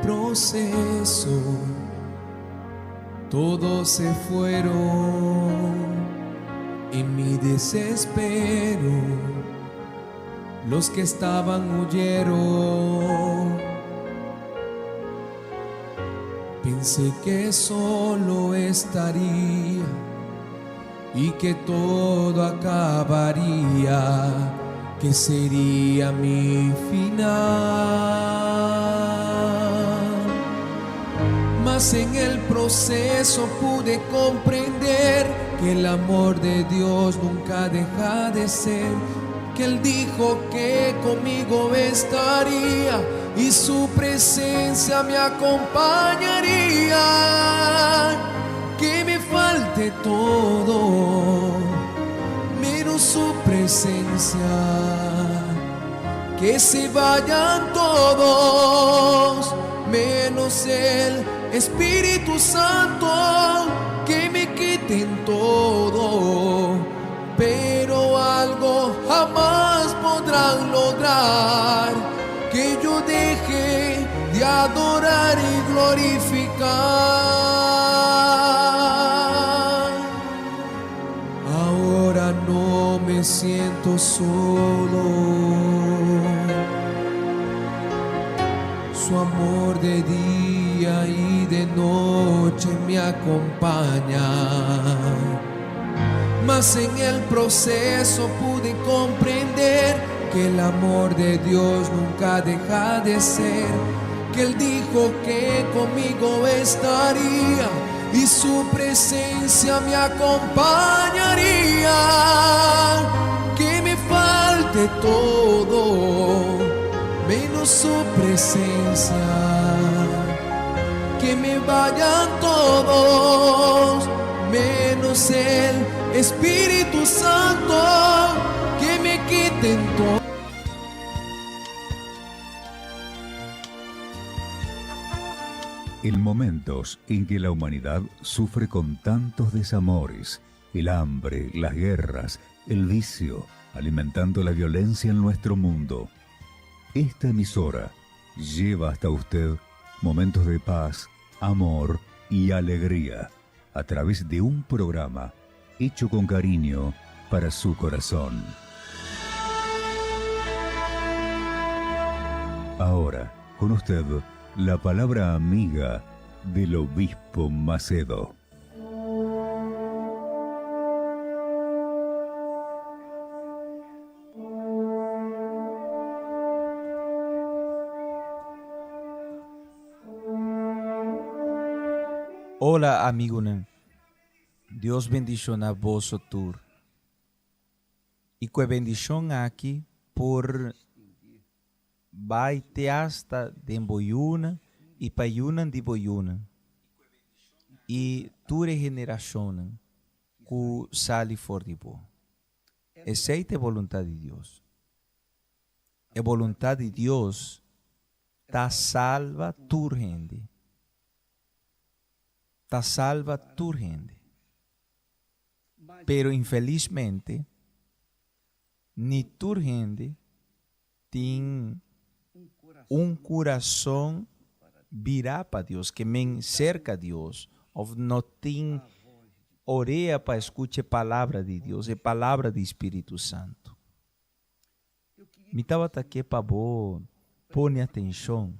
proceso todos se fueron. En mi desespero los que estaban huyeron. Pensé que solo estaría y que todo acabaría, que sería mi final. Mas en el proceso pude comprender que el amor de Dios nunca deja de ser, que Él dijo que conmigo estaría y su presencia me acompañaría. Que me falte todo menos su presencia, que se vayan todos menos el Espíritu Santo, que me quiten todo, pero algo jamás podrán lograr, que yo deje de adorar y glorificar. Ahora no me siento solo, su amor de día y de noche me acompaña. Mas en el proceso pude comprender que el amor de Dios nunca deja de ser, que Él dijo que conmigo estaría y su presencia me acompañaría. Que me falte todo menos su presencia, que me vayan todos menos el Espíritu Santo, que me quiten todo. En momentos en que la humanidad sufre con tantos desamores, el hambre, las guerras, el vicio, alimentando la violencia en nuestro mundo, esta emisora lleva hasta usted momentos de paz, amor y alegría a través de un programa hecho con cariño para su corazón. Ahora, con usted, la palabra amiga del obispo Macedo. Hola amigo, Dios bendición a vos tour. Y que bendición aquí por baite hasta de Boyuna y payuna de Boyuna. Y tu regeneración que sale for de bo. Aceite a voluntad de Dios. A voluntad de Dios ta salva tu rende. Ta salva tu rende. Pero infelizmente, ni tu rende tem coração virar para Deus, que me cerca a Deus, ou não tem orelha para escutar a palavra de Deus, a palavra do Espírito Santo. Me estava aqui para vos pôr atenção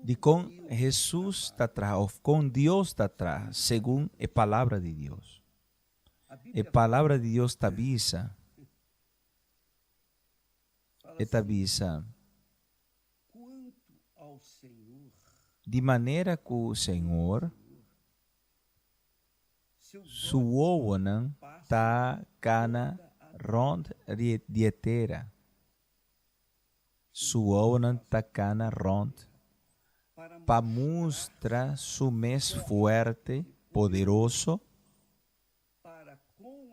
de com Jesus está atrás, ou com Deus está atrás, segundo a palavra de Deus. A palavra de Deus te avisa, de maneira que o Senhor sua não está cana rond dietera, sua não está cana rond para mostrar su mês forte, poderoso,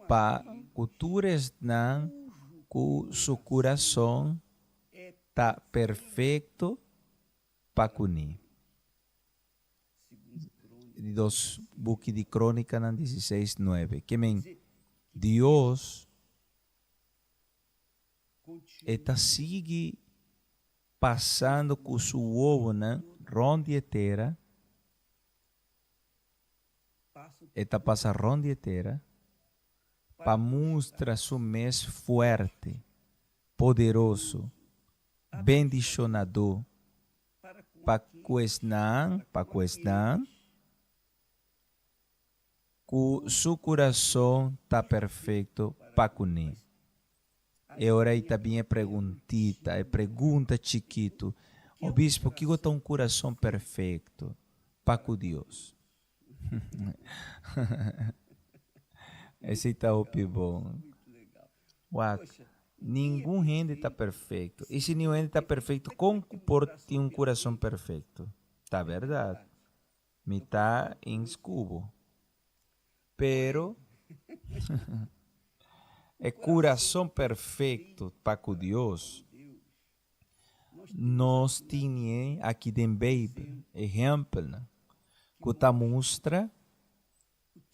para culturas não que su coração está perfeito para cunir. Dos buque de crônica na 16:9, que Deus está sigue passando com seu ovo na rondietera, está passando rondietera, para mostrar seu mês forte, poderoso, bendicionador, para questionar, que seu coração está perfeito para cunir. E ora aí também pergunta chiquito, o bispo, que está um coração perfeito para com Deus? Esse está o bom. Nenhum gente está perfeito. E se nenhum gente está perfeito, como ter um coração perfeito? Tá verdade. Me está em escubo. Pero é coração perfeito para com Deus. Nós tínhamos aqui dentro da Bíblia exemplo que está mostra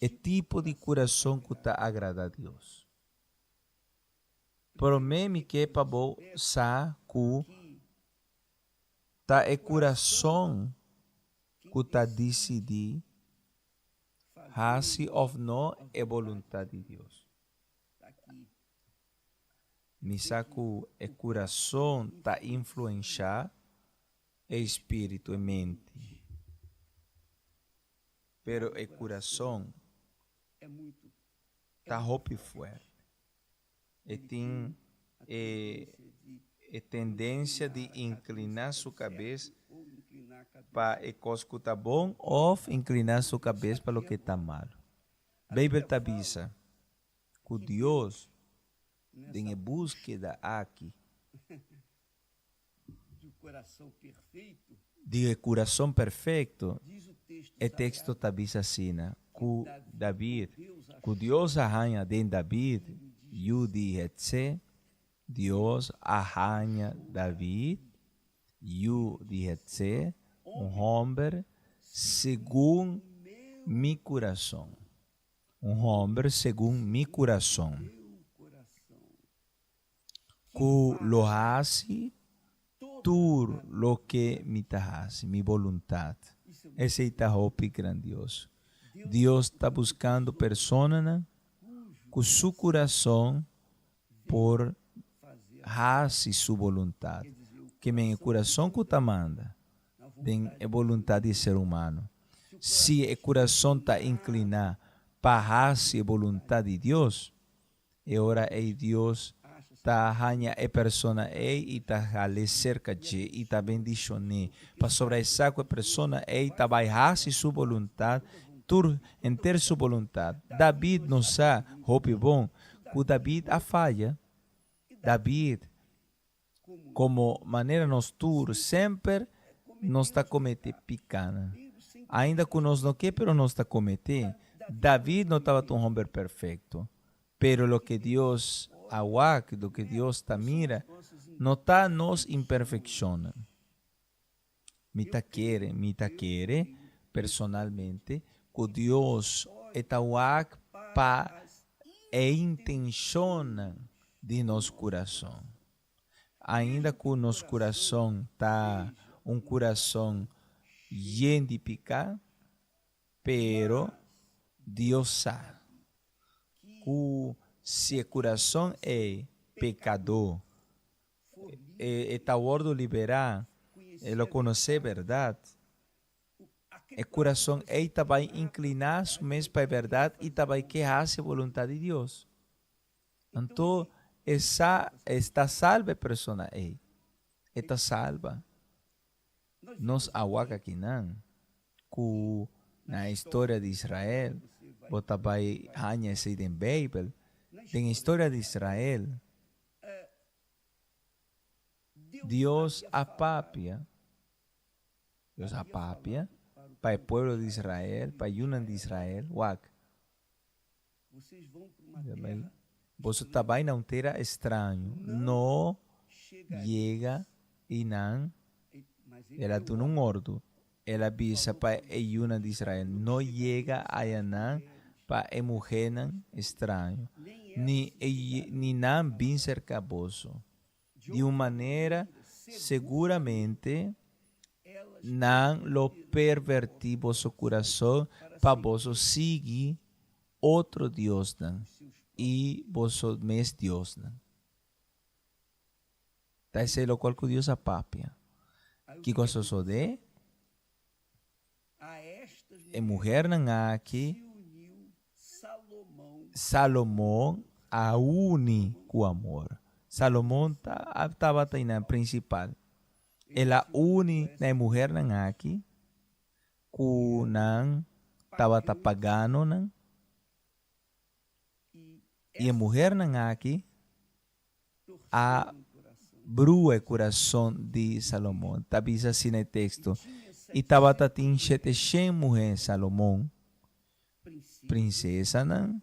o tipo de coração que está agrada a Deus. Para mim, que é para você que está é coração que está decidido se ou não é vontade de Deus. Me saco é coração está influenciar é espírito e mente. Pero é coração está roupa forte. E tem tendência de inclinar sua cabeça para o que está bom ou inclinar sua cabeça para o que está mal. A Bíblia está dizendo que Deus tem búsqueda aqui de coração perfeito. O texto está dizendo assim, que David, que Deus arranha de David, Yudi Etse, Deus arranha David, Yudi Etse, homem segundo mi coração. Homem segundo mi coração. Que lo hace tudo lo que me hace, mi vontade. Esse é o grandioso. Deus está buscando pessoas com seu coração por fazer sua vontade. Que meu coração que está manda tem a vontade de ser humano. Se o coração está inclinado para fazer a vontade de Deus, é hora de Deus está arranha a persona e está ali cerca de e está bendicionando para sobressair a persona e está vai fazer sua vontade em ter sua vontade. David não sabe roupa bom que David a falha. David como maneira nós todos sempre nós está cometendo picana. Ainda que nós não quer, pero nós está cometendo. David não estava tão homem perfeito, pero lo que Deus aguaca, do que Deus está mira, não está nos imperfecciona. Me tá querer, personalmente, que Deus está aguaca para e intenciona de nosso coração. Ainda que o nosso coração está um coração lleno de pecado, pero Deus sabe que se o coração é pecador, está ordo liberar, ele conhecer a verdade, o coração está vai inclinar-se mesmo para a verdade e vai querer a vontade de Deus. Então, está salva a pessoa aí. Está salva. Nós aguaca aqui não. Que na história de Israel, você vai conhecer em Bíblia, tem a história de Israel, Deus apapia para o povo de Israel, para a união de Israel, você também não terá estranho, não chega e não, ela tu não mordo, ela avisa para a união de Israel, não chega a não para a mulher não estranho, nem não vir cercaboso, de uma maneira seguramente não lo perverti vosso coração para vosso seguir outro Deus não, e vosso mes Deus não. Tá esse lo qual que Deus a papia. Que gostoso de? E mulher não aqui. Salomão a une com amor. Salomão estava na principal. Ela une na mulher não aqui. Com não estava pagando não. E a mulher não aqui a brua o coração de Salomão. Está diz assim no texto. E estava em 700 mulheres Salomão, princesa não.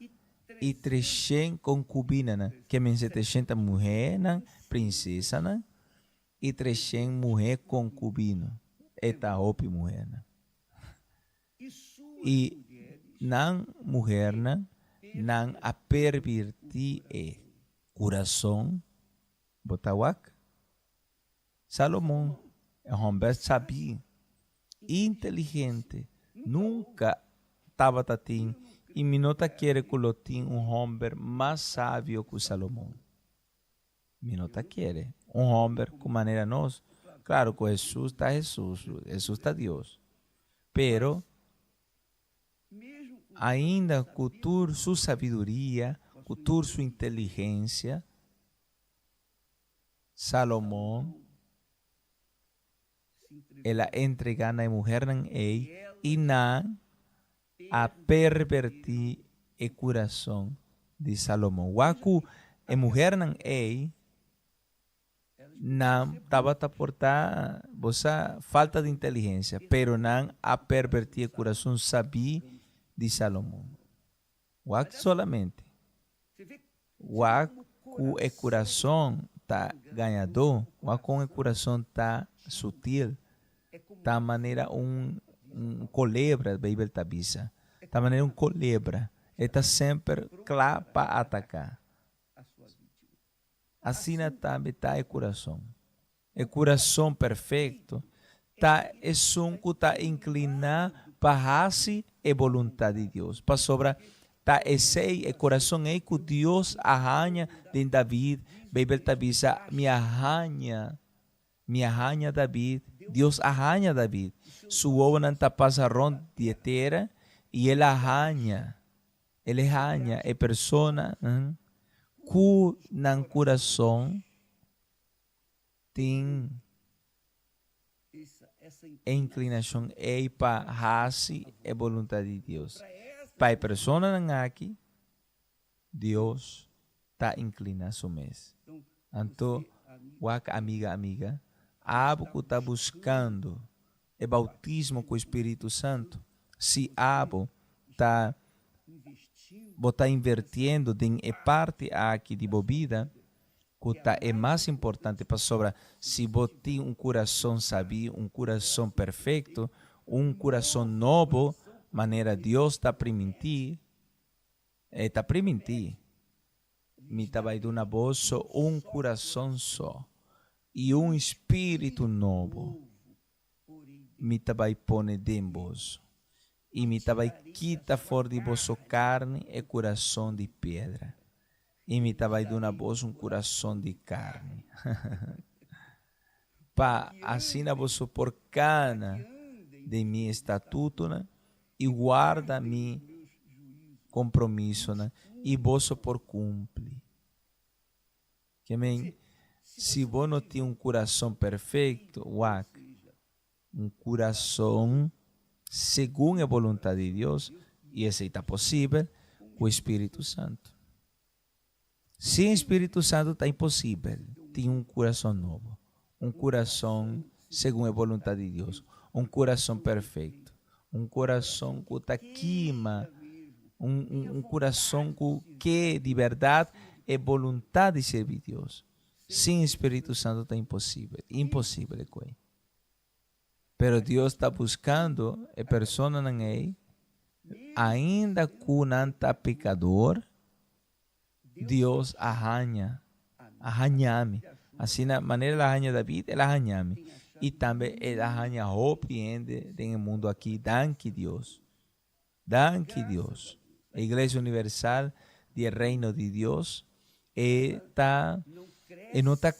E 300 concubinas, que men 700 mulheres, princesa, e 300 mulheres concubinas. Eta opi mulher. E não mulher, não a pervertir o coração, botawak. Salomão é um homem sabio, inteligente, nunca estava tatim. E Minota quer colocar homem mais sábio que Salomão. Minota quer homem com maneira nós. Claro, com Jesus está Deus. Pero, ainda com sua sabedoria, com sua inteligência, Salomão, ela entrega na mulher e não a pervertir o coração de Salomão. Waku a mulher não estava a portar falta de inteligência, pero não a pervertir o coração sabio de Salomão. Waku solamente. Waku o coração está ganhador, waku o coração está sutil, está maneira culebra, a Bíblia está bisa. Da maneira culebra. Está sempre claro para atacar. Assim também está o coração. O coração perfeito é um que está inclinado para a vontade de Deus. Para sobra, o coração é que Deus arranha de David. A Bíblia está bisa, me arranha David. Deus arranha David. Sua obra não está passando de terra e ele arranha a pessoa que no coração tem a inclinação para a vontade de Deus. Para a pessoa não aqui, Deus está inclinado mesmo. Então, amiga, abo que está buscando o bautismo com o Espírito Santo, se abo está invertindo em parte aqui de bebida, que é mais importante para sobra, se botar coração sabio, coração perfeito, coração novo, maneira Deus está permitir, me está vai dar bolsa coração só e espírito novo. Me vai pôr dentro vos e me vai quitar fora de vosso carne e coração de pedra e me vai dar vos coração de carne para assim a vosso porcana de mi estatuto e guarda mi compromisso e vosso por cumpre. Que amém. Se vos não tem coração perfeito, coração segundo a vontade de Deus, e esse está possível com o Espírito Santo. Sem Espírito Santo está impossível. Tem coração novo, coração segundo a vontade de Deus, coração perfeito, coração que está queima, coração que de verdade é vontade de servir a Deus. Sem Espírito Santo está impossível coisa. Pero Deus está buscando a pessoa não é, ainda que não está pecador, Deus arranha-me, Assim, na maneira ela arranha David, ela arranha-me. E também ela arranha arrepiende no mundo aqui. Danke Deus. Danke Deus. A Igreja Universal do Reino de Deus não está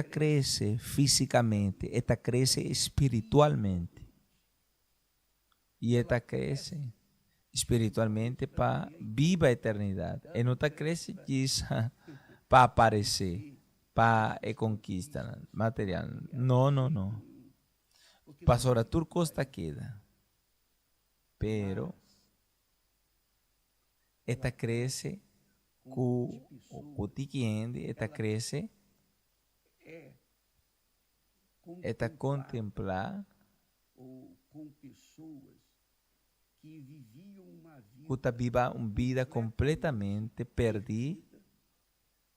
cresce fisicamente, está cresce espiritualmente. E está cresce espiritualmente para viva a eternidade. E não está cresce para aparecer, para conquista material. Não. Pastor Arthur Costa queda. Pero esta cresce o tiquiende, esta cresce esta contemplar que viva uma vida completamente perdida,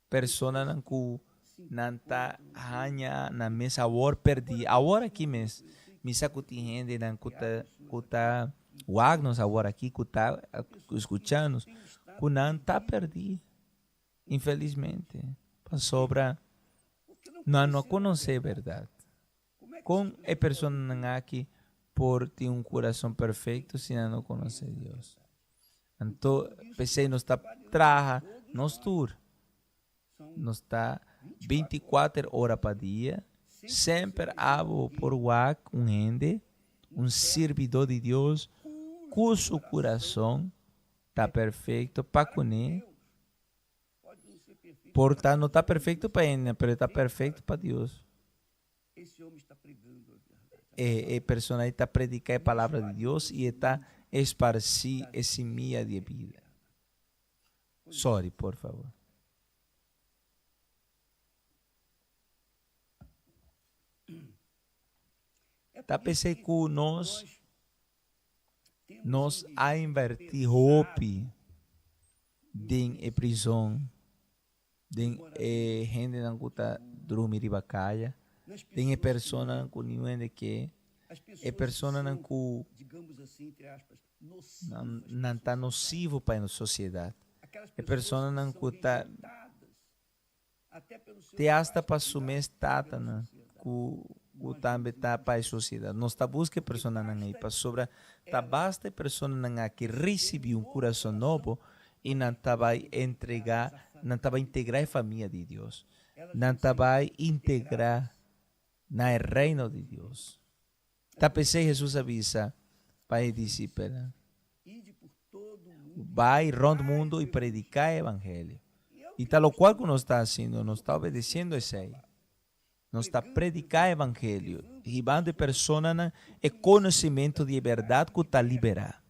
persona não tá hanha na mesa agora perdi agora aqui mesmo misa que gente não tá Wagnos agora aqui que tá escutando que não tá perdido, infelizmente, para sobra não conhecer a verdade. Com a pessoa não aqui por ter um coração perfeito se não conhece Deus. Então, pensei nos está traja nos tour, nos está 24 horas para dia, sempre abo por WAC gente, servidor de Deus, cujo coração está perfeito para conhecer. Portanto, não está perfeito para ele, mas está perfeito para Deus. A pessoa está predicando a palavra de Deus e está esparcir esse semilla de vida. Sorry, por favor. Tá pensei que nós a invertir hope em prisão, em gente não está dormir e bacalha, em pessoa não conhece que é pessoa não está nocivo para a sociedade, é pessoa não está te hasta para assumir estata que também está para a sociedade. Nós está buscando pessoas não aí para sobra, tá basta pessoas não que recebeu um coração novo e não estava entregar, não estava integrar a família de Deus, não estava integrar no reino de Deus. Tá pensei Jesus avisa para os discípulos, vai rondo o mundo e predicar o evangelho. E tal qual que nós está fazendo, nós está obedecendo isso aí. Nós está predicando o evangelho, ribando pessoas e conhecimento de verdade que está liberado.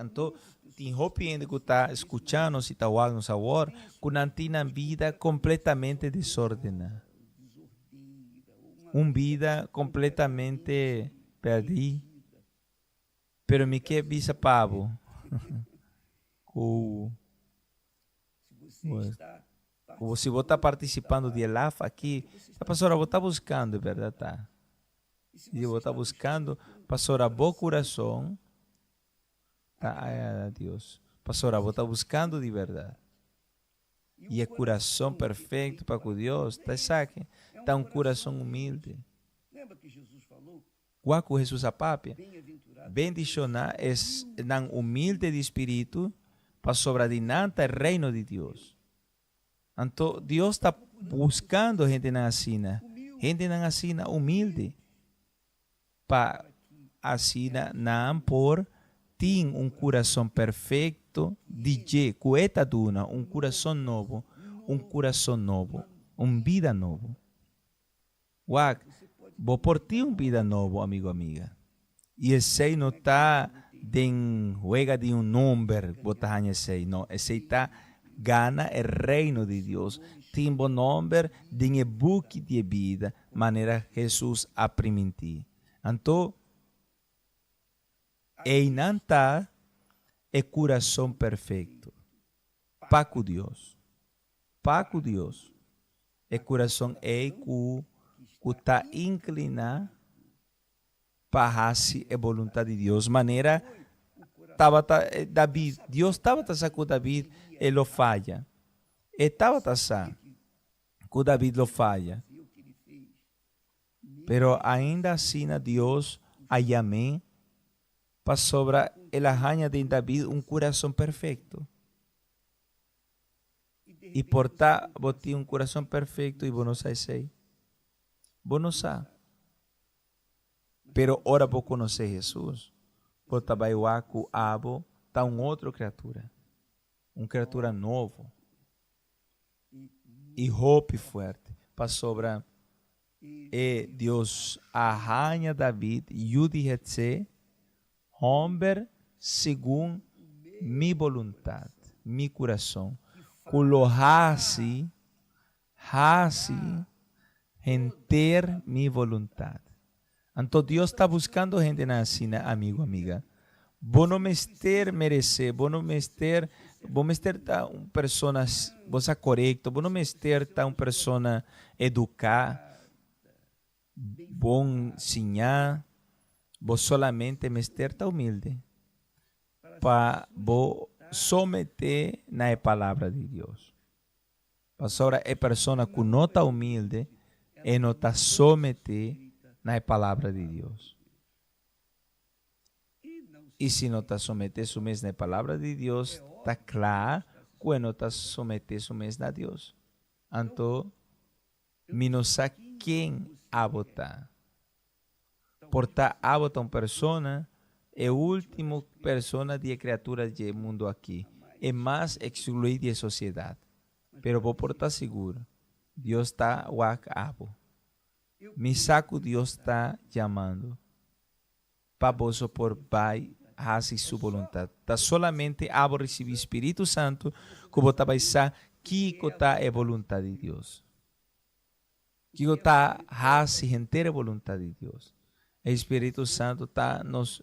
Então, tem gente que está escutando, se está ouvindo agora, que não tem uma vida completamente desordenada. Uma vida completamente perdida. Pero me que visa pavo. Se você está participando de ELAF aqui, a pastora você está buscando, verdade? Tá? E você está buscando, pastora, bom coração. Tá, Deus. Pastora, você está buscando de verdade. E é coração perfeito para com Deus. Tá, sabe? Está um coração humilde. Guaco Jesus apapia. Bendicionar é não humilde de espírito para sobradinante o reino de Deus. Então, Deus está buscando gente na assina humilde, para assina não por ter um coração perfeito, de coeta duna, um coração novo, vida novo. Vou por ti vida novo, amigo, amiga. E esse não está em juega de número, botar esse não, esse está gana o reino de Deus. Tem bom nome de book de vida, maneira Jesus a permitir. Então, e não está o coração perfeito. Paco Deus. O coração é que está inclinado para a vontade de Deus. Maneira, David, Deus estava com David, ele falha. Estava que David lo falla. Pero ainda assim, Deus a llamé para sobre el arranha de David um coração perfeito. E por tal, boti um coração perfeito e vos não sabes. Vos não sabes. Pero ora vos conhecer Jesus. Por tabaiuaco, abo, tá outra criatura. Uma criatura novo. E hope forte. Para sobre e Deus arranha David, Yudi Hetze, homem segundo mi vontade, mi coração. Culo hasi enter mi vontade. Então Deus está buscando gente assim, amigo, amiga. Vos não mester merecer, vos não mester tá uma pessoa, vos é correto, vos não mester tá uma pessoa educar, bom ensinar, vos solamente mester tá humilde, para vos someter na palavra de Deus. Pastora é pessoa que não está humilde e não está someter na palavra de Deus. E se não está someter su mês na palavra de Deus, está claro que não está someter su mês na Deus. Então, me não sabe quem a votar. Por estar a votar uma pessoa, é a última pessoa de criatura do mundo aqui. É mais excluída da sociedade. Pero vou por estar seguro. Deus está o abo. Me saco Deus está chamando. Para vos por vai fazer sua vontade. Está solamente abo receber Espírito Santo que vos vai saber que está a vontade de Deus. Que está fazendo inteira a vontade de Deus. O Espírito Santo está nos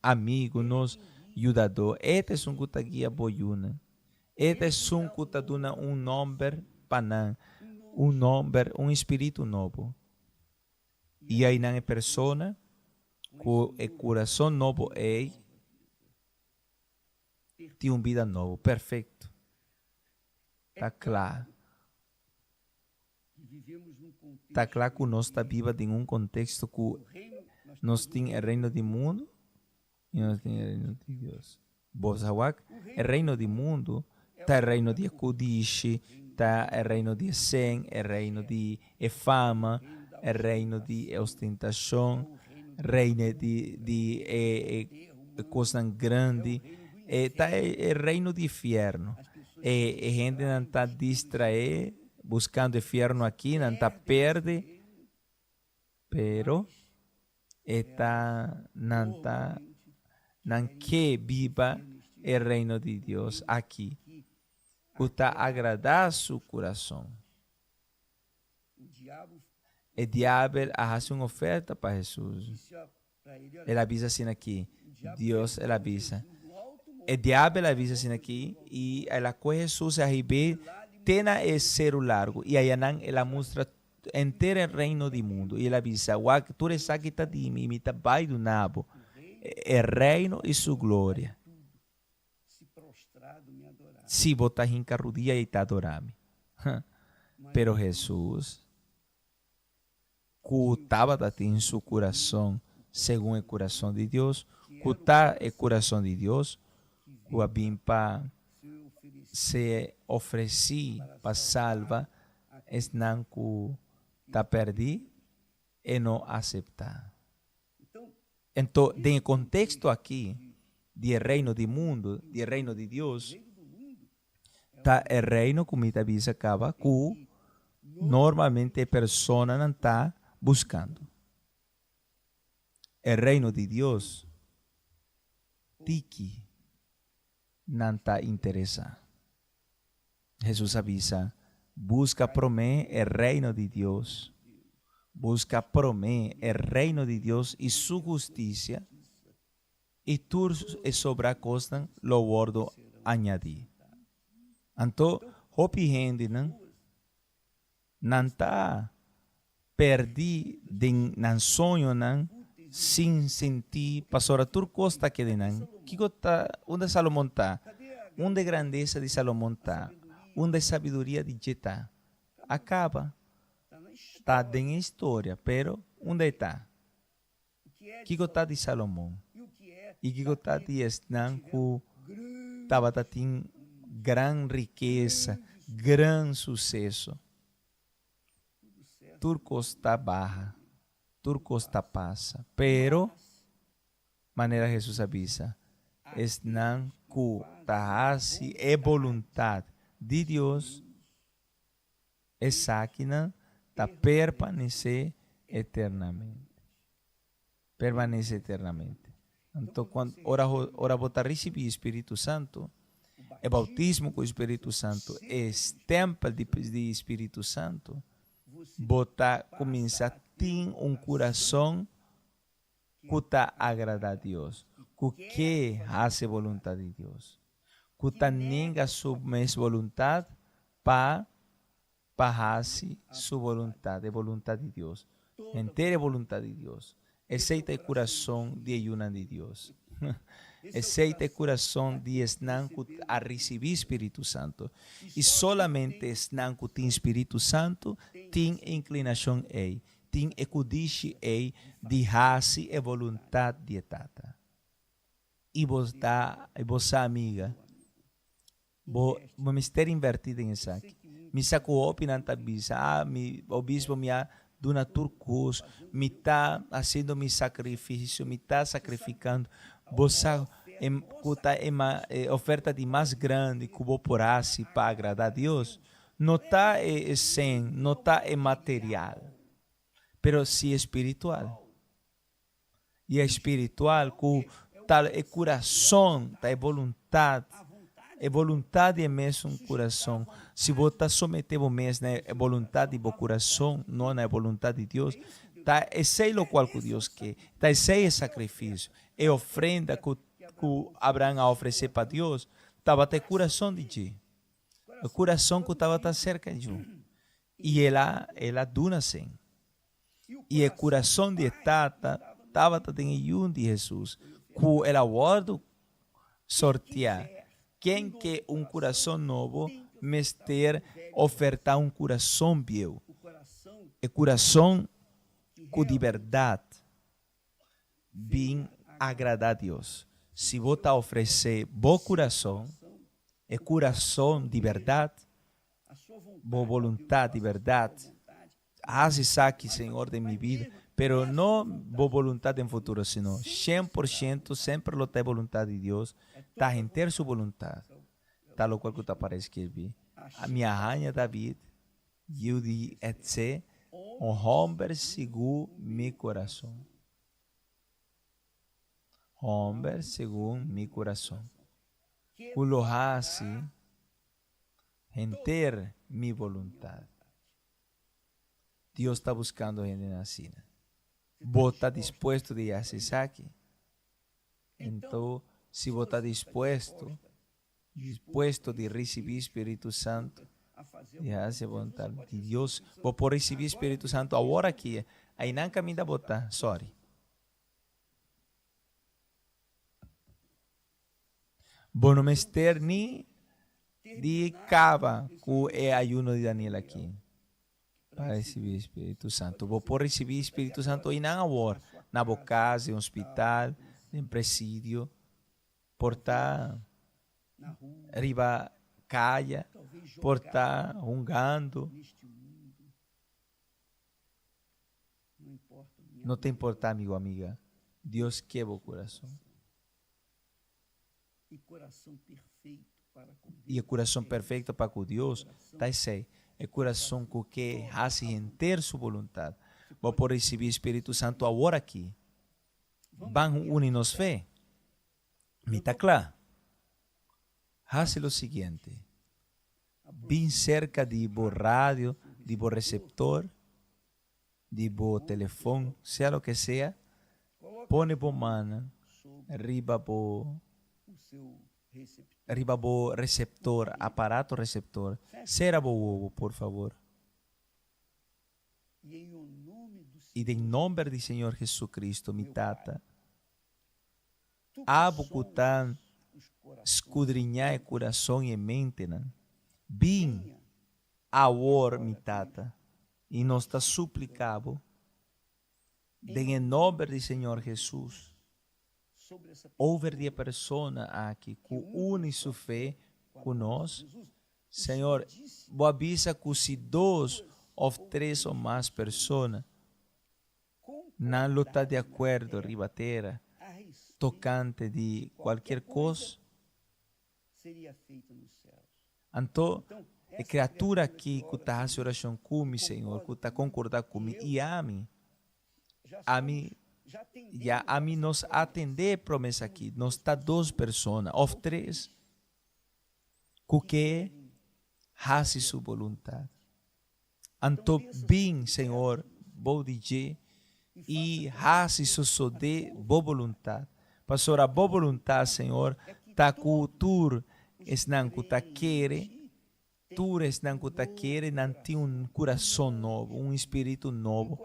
amigo, nos ajudador. Este é um que guia boiuna. Este é um que dá um nome para um nome, um espírito novo. E aí na pessoa que o coração novo é tem uma vida nova, perfeito. Está claro. Está claro que nós estamos vivendo em um contexto que nós temos o reino do mundo e nós temos o reino de Deus. O reino do mundo está o reino de Kudish, está o reino de Sen, o reino de fama, o reino de ostentação, o reino de coisa grande, está o reino de inferno. A gente não está distraída, buscando o inferno aqui, não está perde, pero não que viva o reino de Deus aqui. Está agradar seu coração. O diabo faz uma oferta para Jesus. Ele avisa assim aqui. Deus ele avisa. O diabo avisa assim aqui e ela com Jesus arriba tem esse ser largo e aí ela mostra inteiro o reino do mundo e ela avisa, tu eres aqui está de mim, está vai do nabo, o reino e sua glória. Se botar em carrudia e está adorando. Pero Jesus que estava em seu coração, segundo o coração de Deus, que está o coração de Deus, que vim para se oferecer para salvar, es não que está perdido e não aceitar. Então, no contexto aqui, do reino do mundo, do reino de Deus, está o reino, como a Bíblia acaba, que normalmente a pessoa não está buscando. O reino de Deus, tiki, não está interessado. Jesus avisa, busca por mim o reino de Deus. Busca por mim o reino de Deus e sua justiça, e tudo e sobra costa lo guardo añadir. Então, hopi gente não está perdido não sonho não sem sentir pastora tudo costa que não que gota onde Salomão está, onde grandeza de Salomão está, onde sabedoria de Jeta, acaba. Está em história, pero onde está? O que está de Salomão? E que está de Esnã, que estava tendo grande riqueza, grande sucesso. Turco está barra, turco está passa, pero, maneira Jesus avisa, Esnã, que está assim, é vontade de Deus, é sáquina, está permanecer eternamente. Permanece eternamente. Então, quando ora botar receber o Espírito Santo, é bautismo com o Espírito Santo, é templo de Espírito Santo, botar começa a ter coração que está agradar a Deus, que faz a vontade de Deus, que está nega sua mesma vontade para fazer sua vontade, a vontade de Deus, inteira vontade de Deus. Aceita o coração de ayuna de Deus. Aceita o coração de esnan a receber Espírito Santo. E solamente esnan que tem Espírito Santo tem inclinação tem ecudiche de fazer a vontade de Tata. E você amiga, vamos ter invertido em isso aqui. Me sacou opinando bisa, o bispo me duna turcos, me está fazendo meu sacrifício, me está sacrificando. Você é uma oferta de mais grande que vou por assim para agradar a Deus. Não está sem, não está material, pero sim espiritual. E é espiritual que tal é coração, tá é vontade. É vontade mesmo coração. Se você someter mesmo na vontade do coração, não na vontade de Deus, tá, é sei o qual que Deus quer. Tá, sei o sacrifício. É ofrenda que Abraão a oferecer para Deus. Estava até coração de ti. O coração que estava cerca de ti. E ela duna sem. E o coração de Tata estava em um de Jesus. Que ela guarda sortear. Quem quer coração novo, mester ofertar coração viu. É coração que de verdade vem agradar a Deus. Se você oferecer bom coração, é coração de verdade, boa vontade de verdade. Haz isso aqui, Senhor, de minha vida, pero não boa vontade em futuro, senão 100% sempre lo tem vontade de Deus. Está em ter sua vontade. Tal qual que parece que vi. A minha rainha David, eu de etc, homem segundo meu coração. Homem segundo meu coração. O lo hace em ter minha vontade. Deus está buscando gente assim. Você está disposto de fazer isso aqui? Então, se você está disposto de receber Espírito Santo, de fazer a vontade de Deus, vou por receber Espírito Santo agora aqui, aí não caminho da botar, sorry. Vou não mester nem de cava, que é ayuno de Daniel aqui, para receber Espírito Santo. Vou por receber Espírito Santo e não agora, na casa, em hospital, em presídio, portar riba caia, portar rungando. Não tem importar, amigo, amiga. Deus quebra o coração. E o coração perfeito para com Deus, tá sei. É coração que faz ter sua vontade. Vou por receber Espírito Santo agora aqui. Vamos unir-nos fé. Me está claro? Faz o seguinte. Bem cerca de bo rádio, de bo receptor, de bo telefone, seja o que seja, põe bo mano, riba bo receptor, aparato receptor, será bo ovo, por favor. E em nome do Senhor Jesucristo, mi tata, abucutan, escudrinhar o coração e mente, bem agora, mi tata, e nós está suplicado, em nome do Senhor Jesus, over de persona aqui, que une sua fé com nós, Senhor, boa avisa que se 2 ou 3 ou mais pessoas não está de acordo, ribatera, tocante de qualquer coisa, então, a criatura aqui que está fazendo oração comigo, Senhor, que está concordando comigo, e a mim nos atender promessa aqui, nós está 2 pessoas, ou 3, que fazem sua vontade. Então, bem, Senhor, vou dizer, e fazem sua boa vontade. Pastor, a boa vontade, Senhor, está com tu, não que está querendo, tu não que está querendo, não tem coração novo, espírito novo,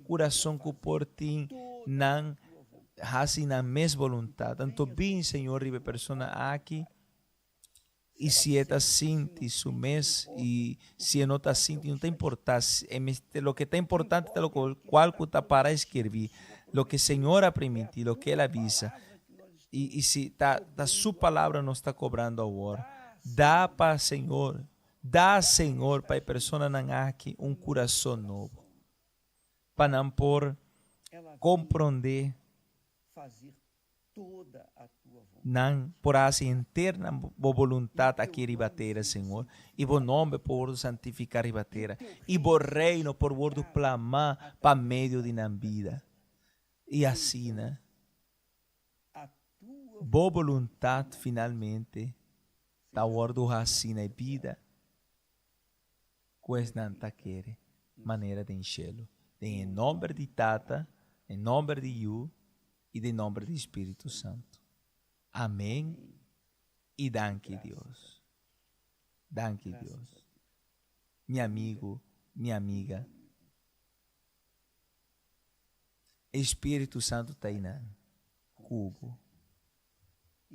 coração que por ti não fazem a mesma vontade. Então, bem, Senhor, ribe persona aqui, e se está sinti su mês, e se não está sinti, não tem importância. O que está importante é o qual está para escrever, o que o Senhor ha permitido, o que Ele avisa. E se da sua palavra nos está cobrando agora, dá para Senhor, para a pessoa não aqui coração novo, para não por compreender, não por assim interna vontade aqui ribateira, Senhor, e o nome por santificar ribateira, e o reino por word clamar para meio de na vida, e assim, né? Boa vontade finalmente da word assim na vida, pois não está querer maneira de enchê-lo. Em nome de Tata, em nome de You e em nome do Espírito Santo. Amém. E danke Deus. Danke Deus. Meu amigo, minha amiga, Espírito Santo está aí na cubo.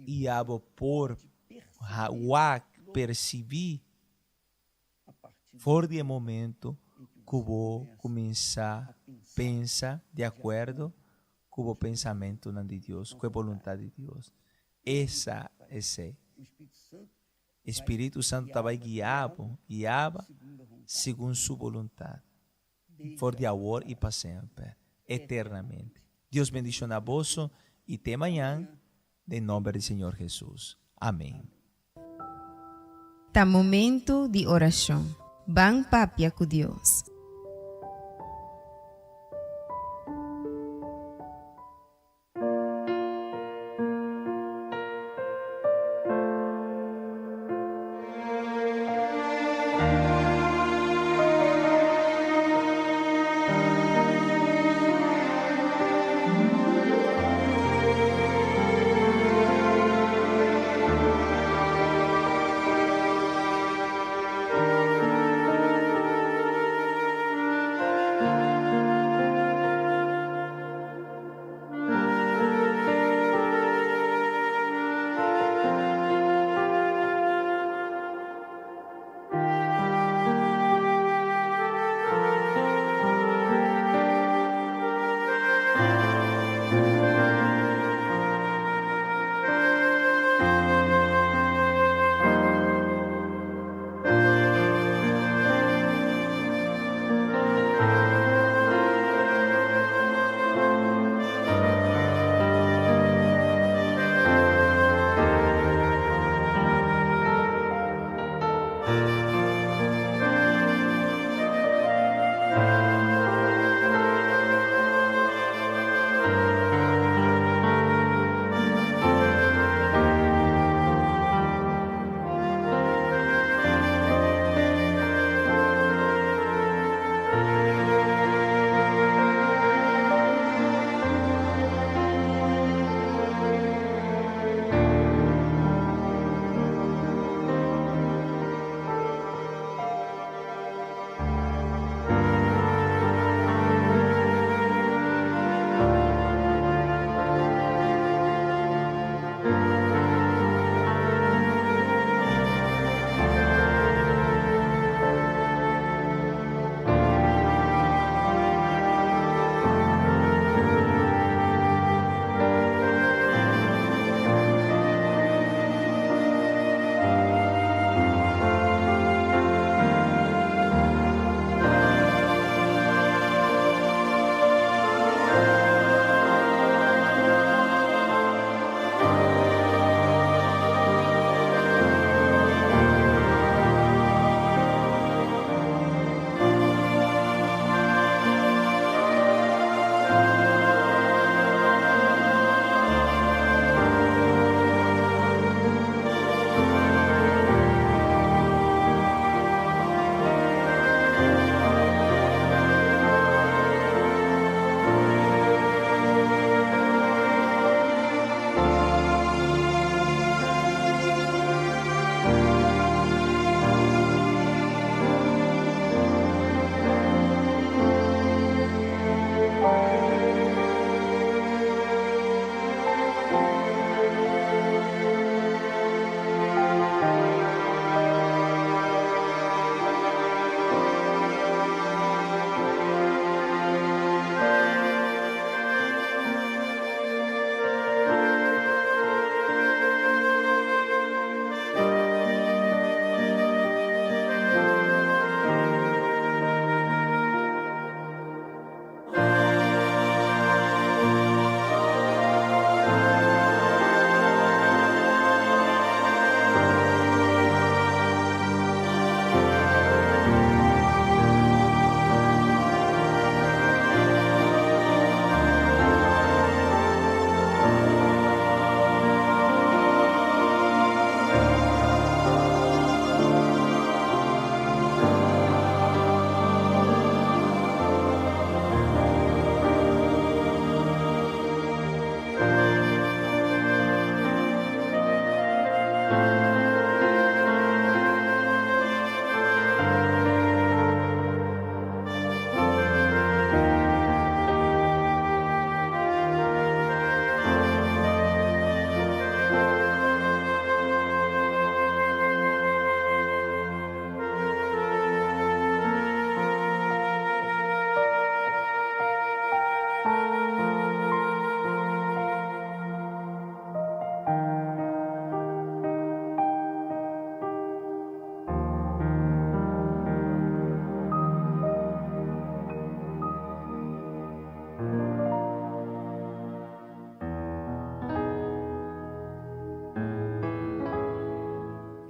E abo por perceber for de momento que vou começar a pensar de acordo com o pensamento de Deus, com a vontade de Deus. Esse Espírito Santo estava guiava segundo sua vontade, for de agora e para sempre, eternamente. Deus bendiga na vossa e até amanhã, em nome do Senhor Jesus. Amém. Tá momento de oração. Bang papia com Deus.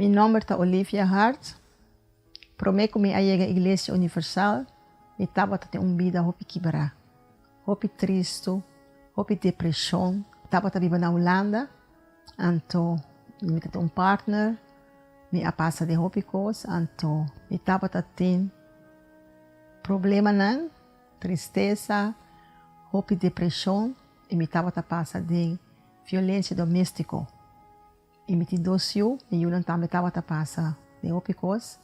Mi nombre es Olivia Hart. Prometo que a llegar a Iglesia Universal. Mi estaba ter vida hopi quebrar. Hopi triste, hopi depressão. Estava vivendo na Holanda. Então, mi ter partner. Mi a passa de hopi coisas. Então, mi estava ter problema não, tristeza, hopi depressão. E mi estava passa de violência doméstica. E mi docio, mi yunan também estava passa de hopi coisas.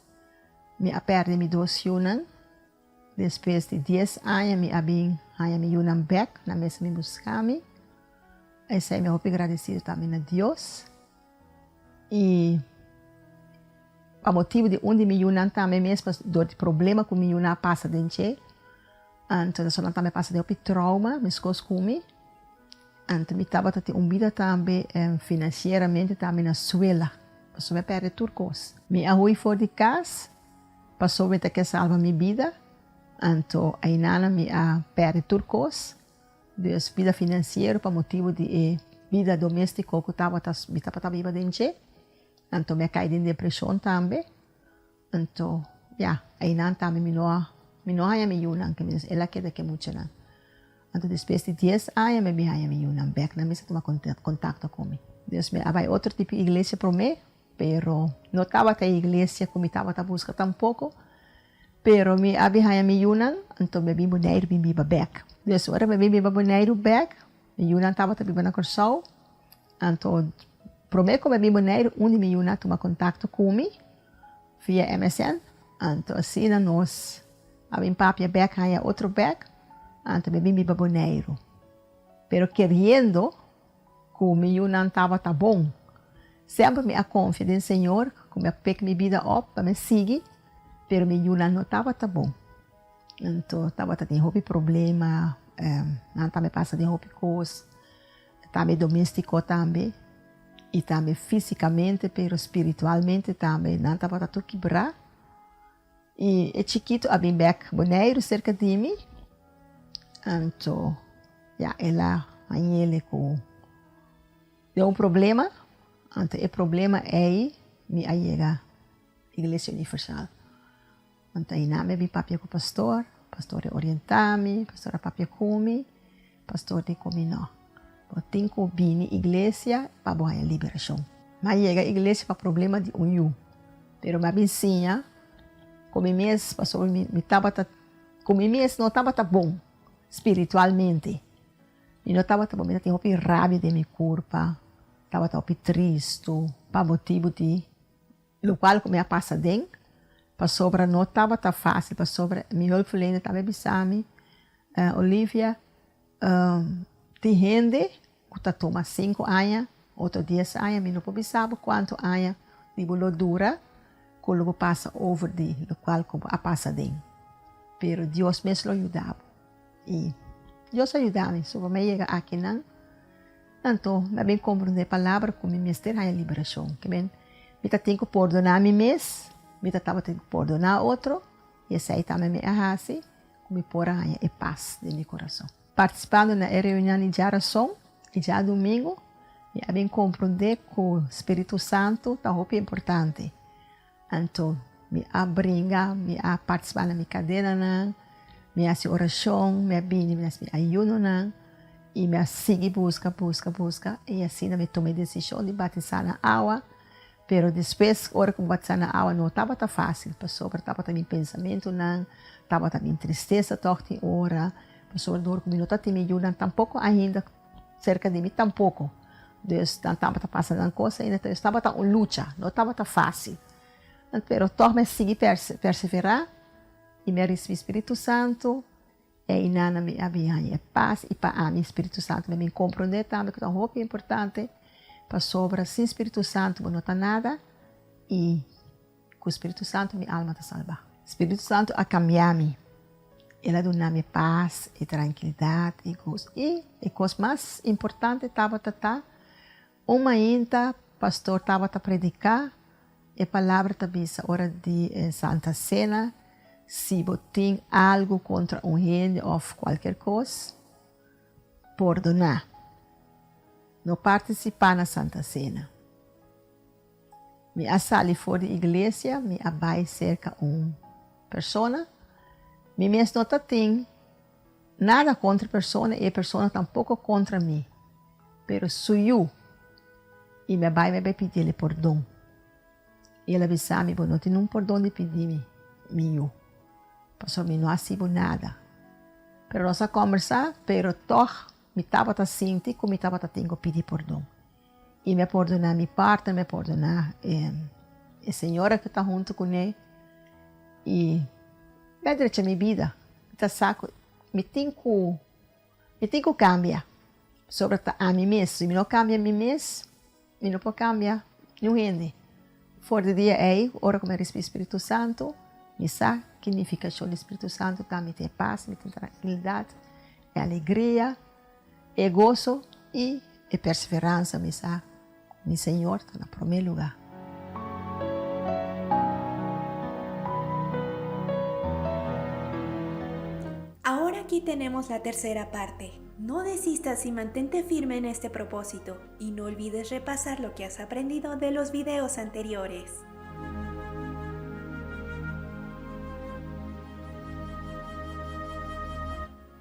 Mi a perde mi docio não. Depois de 10 anos, mi abin haya mi yunan back, na mesa mi buscami. E sei me hopi agradecido também a Deus. E a motivo de onde mi yunan também mesmo, do problema que mi yunan passa dentro. Então, eu também passa de hopi trauma, mis coisas comigo. Então, mi estava ter vida também financeiramente também na suela. Passou me perder turcos. Mi arrui fora de casa, passou me ter que salvar minha vida. Então, aí nana me a perde turcos. Dus vida financeira para motivo de vida doméstica que me estava viva dentro. Então, me caí em depressão também. Então, aí nana também me não há me yunan, que ela quer que muito não. Então, depois de 10 anos, me há me yunan back, na mesa toma contato comigo. Deus me vai outro tipo de igreja para mim, pero não estava a igreja como estava a buscar tampouco. Pero mi abi haya mi yunan, então me bimbo neiro bimbiba back. Deus ora me bimbiba neiro back, mi yunan estava a biba na Corsol. Então, prometo me bimbo neiro, onde mi yunan toma contato comigo, via MSN. Então, assim, nós, a minha papia back haya outro back, então me bimbiba neiro. Pero querendo, que mi yunan estava bom, sempre me a confiança no Senhor, que me pick minha vida up, para me seguir. Pero mi yunan não estava bom. Então, estava tendo hobby problema, não também passa de hobby coisas, também doméstico também, e também fisicamente, pero espiritualmente também, não estava tudo quebrar. E é chiquito, havia back boneiro cerca de mim. Então, ela, aí ele deu problema. Então, o problema é me chega à Igreja Universal. Então, aí na minha papia com o pastor orientava-me, pastor papia comigo, pastor de comigo. Eu tenho que vir na igreja para boa liberação. Mas chega à igreja para problema de união. Pero me ensina, como mês, pastor, como mês não estava bom espiritualmente. E não estava bom, eu tinha rabia de minha culpa, estava triste, para motivo de, o qual como passa dentro. Para sobra não estava fácil, para sobra minha hulpverlener também bisami, Olivia, tem gente que toma 5 anos, outro 10 anos, mas não pode saber quanto anos de dura, quando passa over de, o qual passa dentro. Pero Deus mesmo ajudava. E Deus ajudava-me, sobre me chega aqui não. Então, eu bem compreender a palavra como me ter a liberação. Que bem, eu tenho que perdonar a mim mesmo. Eu estava tendo que perdonar outro, e esse aí também me arrase, me pôr a paz de meu coração. Participando na reunião de oração, e já domingo, eu bem compreender que o Espírito Santo está muito importante. Então, me abringa, me participar na minha cadeira, me fazer oração, me ayuno, e me seguir, busca, e assim eu tomei a decisão de batizar na água. Pero depois, hora que batizar na água, não estava fácil. Passou, estava também pensamento, não, estava também tristeza, toque hora. Passou, dor que não estava me ajudando, tampouco ainda, cerca de mim, tampouco. Deus estava passando coisa ainda, então estava em luta, não estava fácil. Pero torna seguir perseverar, e me recebi Espírito Santo, e nana me havia paz, e para mim Espírito Santo me compreender também, que é muito importante. Para sobra, sem Espírito Santo, não está nada. E com o Espírito Santo, minha alma está salva. Espírito Santo a cambiar-me. Ele dá-me paz e tranquilidade e gosto. E a coisa mais importante estava uma ainda, pastor estava a predicar, e a palavra também, a hora de Santa Cena, se você tem algo contra gente ou qualquer coisa, perdonar. Não participar na Santa Cena. Me asali fora da igreja, me abai cerca pessoa. Me mesmo não tem nada contra a pessoa e a pessoa tampouco contra mim. Pero sou eu. E me vai pedir perdão. E ele avisou-me, não tem perdão de pedir meu. Pastor, me não assibo nada. Pero nós a conversar, pero toch, me estava a sentir como me estava a tenho pedir perdão. E me perdonar minha parte, me perdonar a senhora que está junto com ele. E me direita minha vida. Tá saco, me tenho que cambiar. Sobre a mim mesmo. Se me não cambia a mim mesmo, me não pode cambiar. Não rende. Fora do dia é, ora como é o Espírito Santo, me sabe que significa o Espírito Santo, que me tem paz, me tem tranquilidade, é alegria, é gozo e é perseverança, me sabe. Mi Senhor está en primer lugar. Ahora aquí tenemos la tercera parte. No desistas y mantente firme en este propósito. Y no olvides repasar lo que has aprendido de los videos anteriores.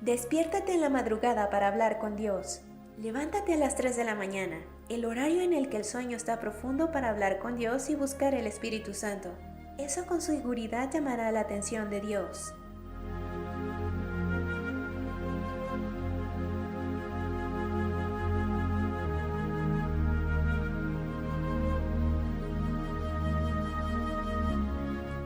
Despiértate en la madrugada para hablar con Dios. Levántate a las 3 de la mañana, el horario en el que el sueño está profundo para hablar con Dios y buscar el Espíritu Santo. Eso con seguridad llamará la atención de Dios.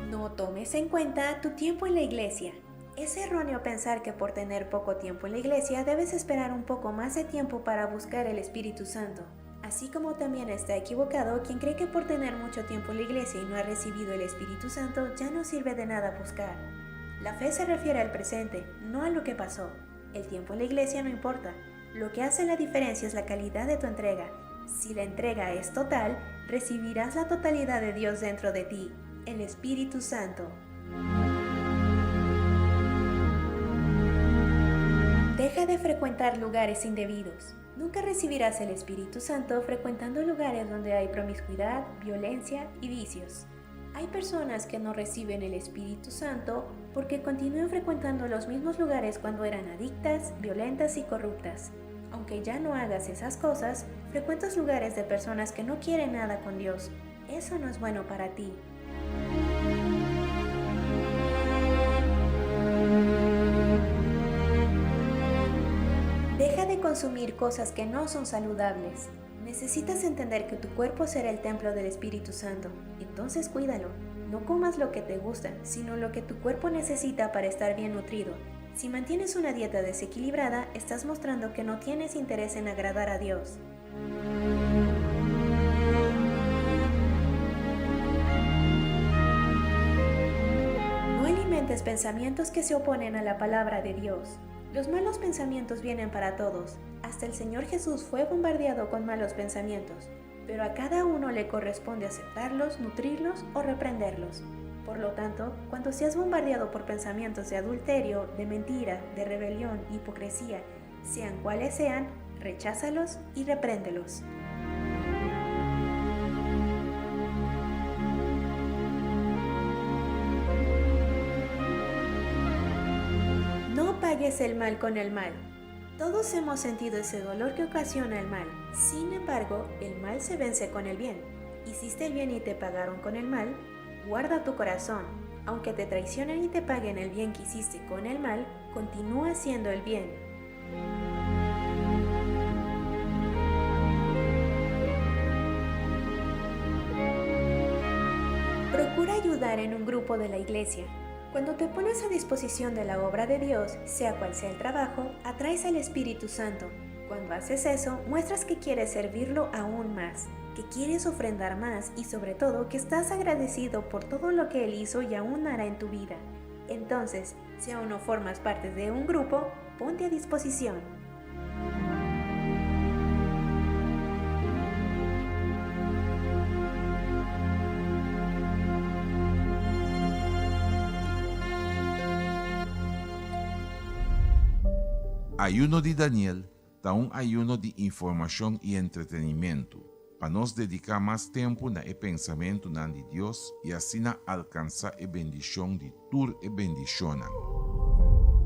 No tomes en cuenta tu tiempo en la iglesia. Es erróneo pensar que por tener poco tiempo en la iglesia debes esperar un poco más de tiempo para buscar el Espíritu Santo. Así como también está equivocado quien cree que por tener mucho tiempo en la iglesia y no ha recibido el Espíritu Santo ya no sirve de nada buscar. La fe se refiere al presente, no a lo que pasó. El tiempo en la iglesia no importa. Lo que hace la diferencia es la calidad de tu entrega. Si la entrega es total, recibirás la totalidad de Dios dentro de ti, el Espíritu Santo. Deja de frecuentar lugares indebidos. Nunca recibirás el Espíritu Santo frecuentando lugares donde hay promiscuidad, violencia y vicios. Hay personas que no reciben el Espíritu Santo porque continúan frecuentando los mismos lugares cuando eran adictas, violentas y corruptas. Aunque ya no hagas esas cosas, frecuentas lugares de personas que no quieren nada con Dios. Eso no es bueno para ti. Deja de consumir cosas que no son saludables. Necesitas entender que tu cuerpo será el templo del Espíritu Santo. Entonces cuídalo. No comas lo que te gusta, sino lo que tu cuerpo necesita para estar bien nutrido. Si mantienes una dieta desequilibrada, estás mostrando que no tienes interés en agradar a Dios. No alimentes pensamientos que se oponen a la palabra de Dios. Los malos pensamientos vienen para todos. Hasta el Señor Jesús fue bombardeado con malos pensamientos, pero a cada uno le corresponde aceptarlos, nutrirlos o reprenderlos. Por lo tanto, cuando seas bombardeado por pensamientos de adulterio, de mentira, de rebelión, hipocresía, sean cuales sean, recházalos y repréndelos. No pagues el mal con el mal. Todos hemos sentido ese dolor que ocasiona el mal. Sin embargo, el mal se vence con el bien. Hiciste el bien y te pagaron con el mal. Guarda tu corazón. Aunque te traicionen y te paguen el bien que hiciste con el mal, continúa haciendo el bien. Procura ayudar en un grupo de la iglesia. Cuando te pones a disposición de la obra de Dios, sea cual sea el trabajo, atraes al Espíritu Santo. Cuando haces eso, muestras que quieres servirlo aún más, que quieres ofrendar más y sobre todo que estás agradecido por todo lo que Él hizo y aún hará en tu vida. Entonces, si aún no formas parte de un grupo, ponte a disposición. Ayuno de Daniel está un ayuno de información y entretenimiento. para nos dedicar más tiempo na el pensamiento de Dios y así na alcanzar la bendición de tur e bendición.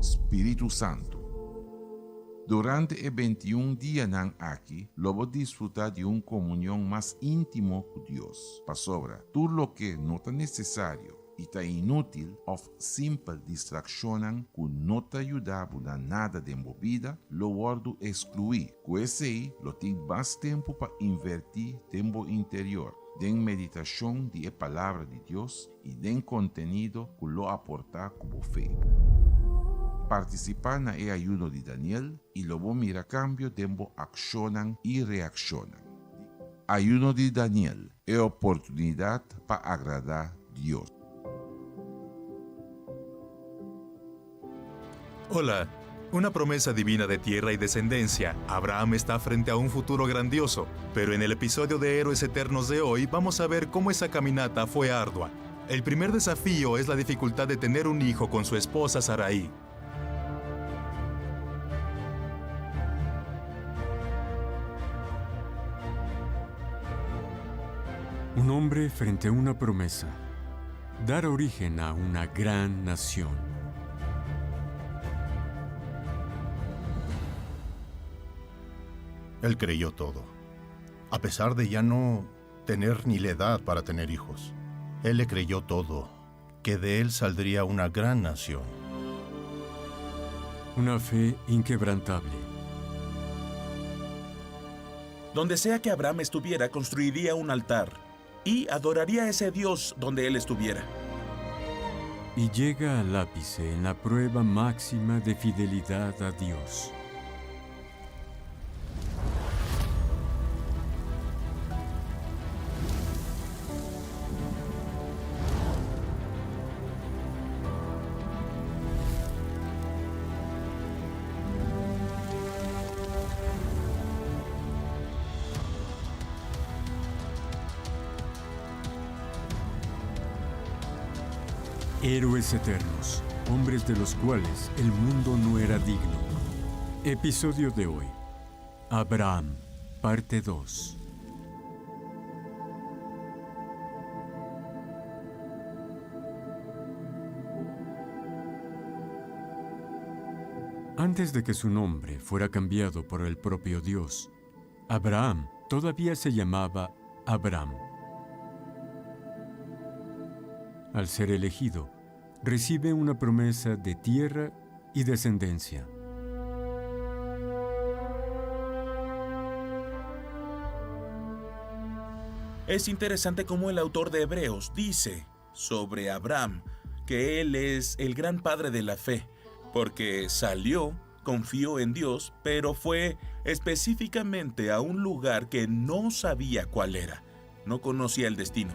Espíritu Santo. Durante el 21 días aquí, lo voy a disfrutar de una comunión más íntimo con Dios. Para sobra, todo lo que no está necesario y está inútil o simple distracción que no te ayuda a nada de movida, lo guardo excluir. Con ese lo tengo más tiempo para invertir tiempo interior, en meditación de la palabra de Dios y en contenido que lo aporta como fe. Participar en el ayuno de Daniel y luego mira cambio de accionan y reaccionan. Ayuno de Daniel es oportunidad para agradar a Dios. Hola, una promesa divina de tierra y descendencia. Abraham está frente a un futuro grandioso, pero en el episodio de Héroes Eternos de hoy vamos a ver cómo esa caminata fue ardua. El primer desafío es la dificultad de tener un hijo con su esposa Sarai. Un hombre frente a una promesa. Dar origen a una gran nación. Él creyó todo, a pesar de ya no tener ni la edad para tener hijos. Él le creyó todo, que de él saldría una gran nación. Una fe inquebrantable. Donde sea que Abraham estuviera, construiría un altar y adoraría a ese Dios donde él estuviera. Y llega al ápice en la prueba máxima de fidelidad a Dios. Héroes eternos, hombres de los cuales el mundo no era digno. Episodio de hoy. Abraham, parte 2. Antes de que su nombre fuera cambiado por el propio Dios, Abraham todavía se llamaba Abram. Al ser elegido, recibe una promesa de tierra y descendencia. Es interesante cómo el autor de Hebreos dice sobre Abraham que él es el gran padre de la fe, porque salió, confió en Dios, pero fue específicamente a un lugar que no sabía cuál era, no conocía el destino.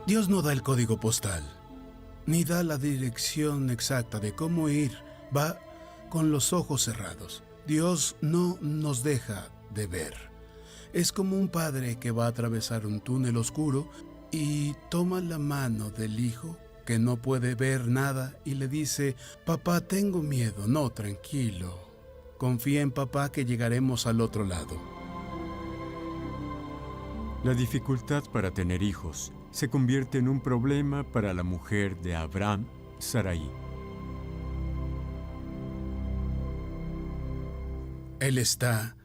Dios no da el código postal, ni da la dirección exacta de cómo ir. Va con los ojos cerrados. Dios no nos deja de ver. Es como un padre que va a atravesar un túnel oscuro y toma la mano del hijo que no puede ver nada y le dice: papá, tengo miedo. No, tranquilo. Confía en papá que llegaremos al otro lado. La dificultad para tener hijos se convierte en un problema para la mujer de Abraham, Sarai. Él está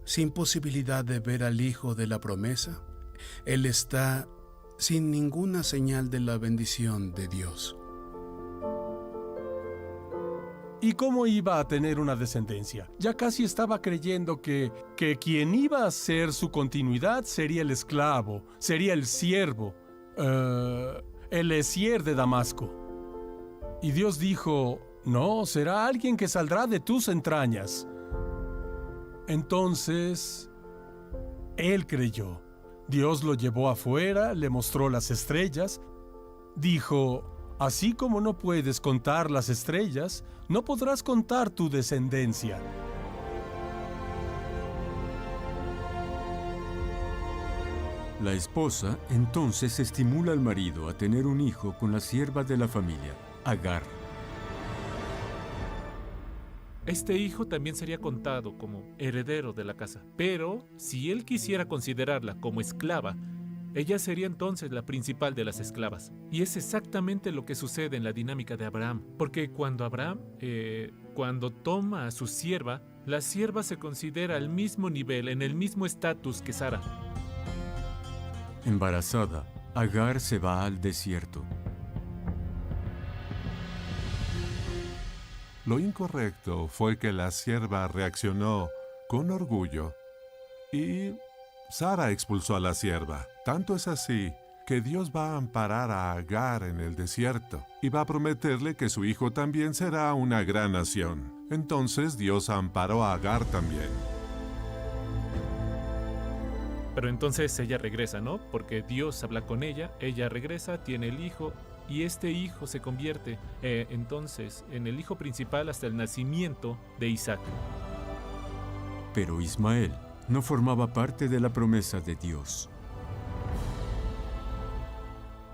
sin posibilidad de ver al hijo de la promesa. Él está sin ninguna señal de la bendición de Dios. ¿Y cómo iba a tener una descendencia? Ya casi estaba creyendo que quien iba a ser su continuidad sería el esclavo, sería el siervo, el Esier de Damasco. Y Dios dijo: no, será alguien que saldrá de tus entrañas. Entonces, él creyó. Dios lo llevó afuera, le mostró las estrellas. Dijo: así como no puedes contar las estrellas, no podrás contar tu descendencia. La esposa entonces estimula al marido a tener un hijo con la sierva de la familia, Agar. este hijo también sería contado como heredero de la casa. Pero si él quisiera considerarla como esclava, ella sería entonces la principal de las esclavas. Y es exactamente lo que sucede en la dinámica de Abraham. Porque cuando Abraham, cuando toma a su sierva, la sierva se considera al mismo nivel, en el mismo estatus que Sara. Embarazada, Agar se va al desierto. Lo incorrecto fue que la sierva reaccionó con orgullo y Sara expulsó a la sierva. Tanto es así que Dios va a amparar a Agar en el desierto y va a prometerle que su hijo también será una gran nación. Entonces Dios amparó a Agar también. Pero entonces ella regresa, ¿no? Porque Dios habla con ella regresa, tiene el hijo, y este hijo se convierte entonces en el hijo principal hasta el nacimiento de Isaac. Pero Ismael no formaba parte de la promesa de Dios.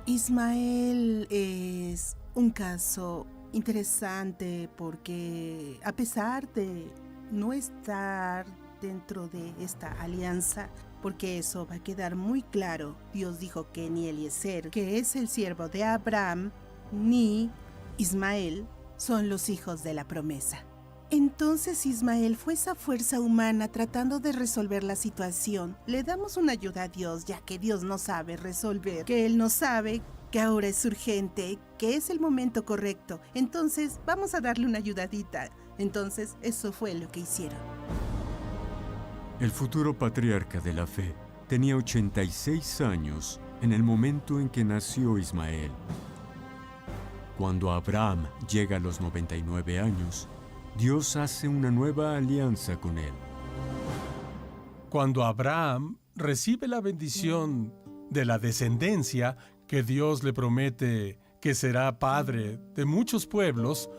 Ismael es un caso interesante porque a pesar de no estar dentro de esta alianza, porque eso va a quedar muy claro, Dios dijo que ni Eliezer, que es el siervo de Abraham, ni Ismael son los hijos de la promesa. Entonces Ismael fue esa fuerza humana tratando de resolver la situación. Le damos una ayuda a Dios, ya que Dios no sabe resolver, que Él no sabe que ahora es urgente, que es el momento correcto. Entonces vamos a darle una ayudadita. Entonces eso fue lo que hicieron. El futuro patriarca de la fe tenía 86 años en el momento en que nació Ismael. Cuando Abraham llega a los 99 años, Dios hace una nueva alianza con él. Cuando Abraham recibe la bendición de la descendencia que Dios le promete que será padre de muchos pueblos,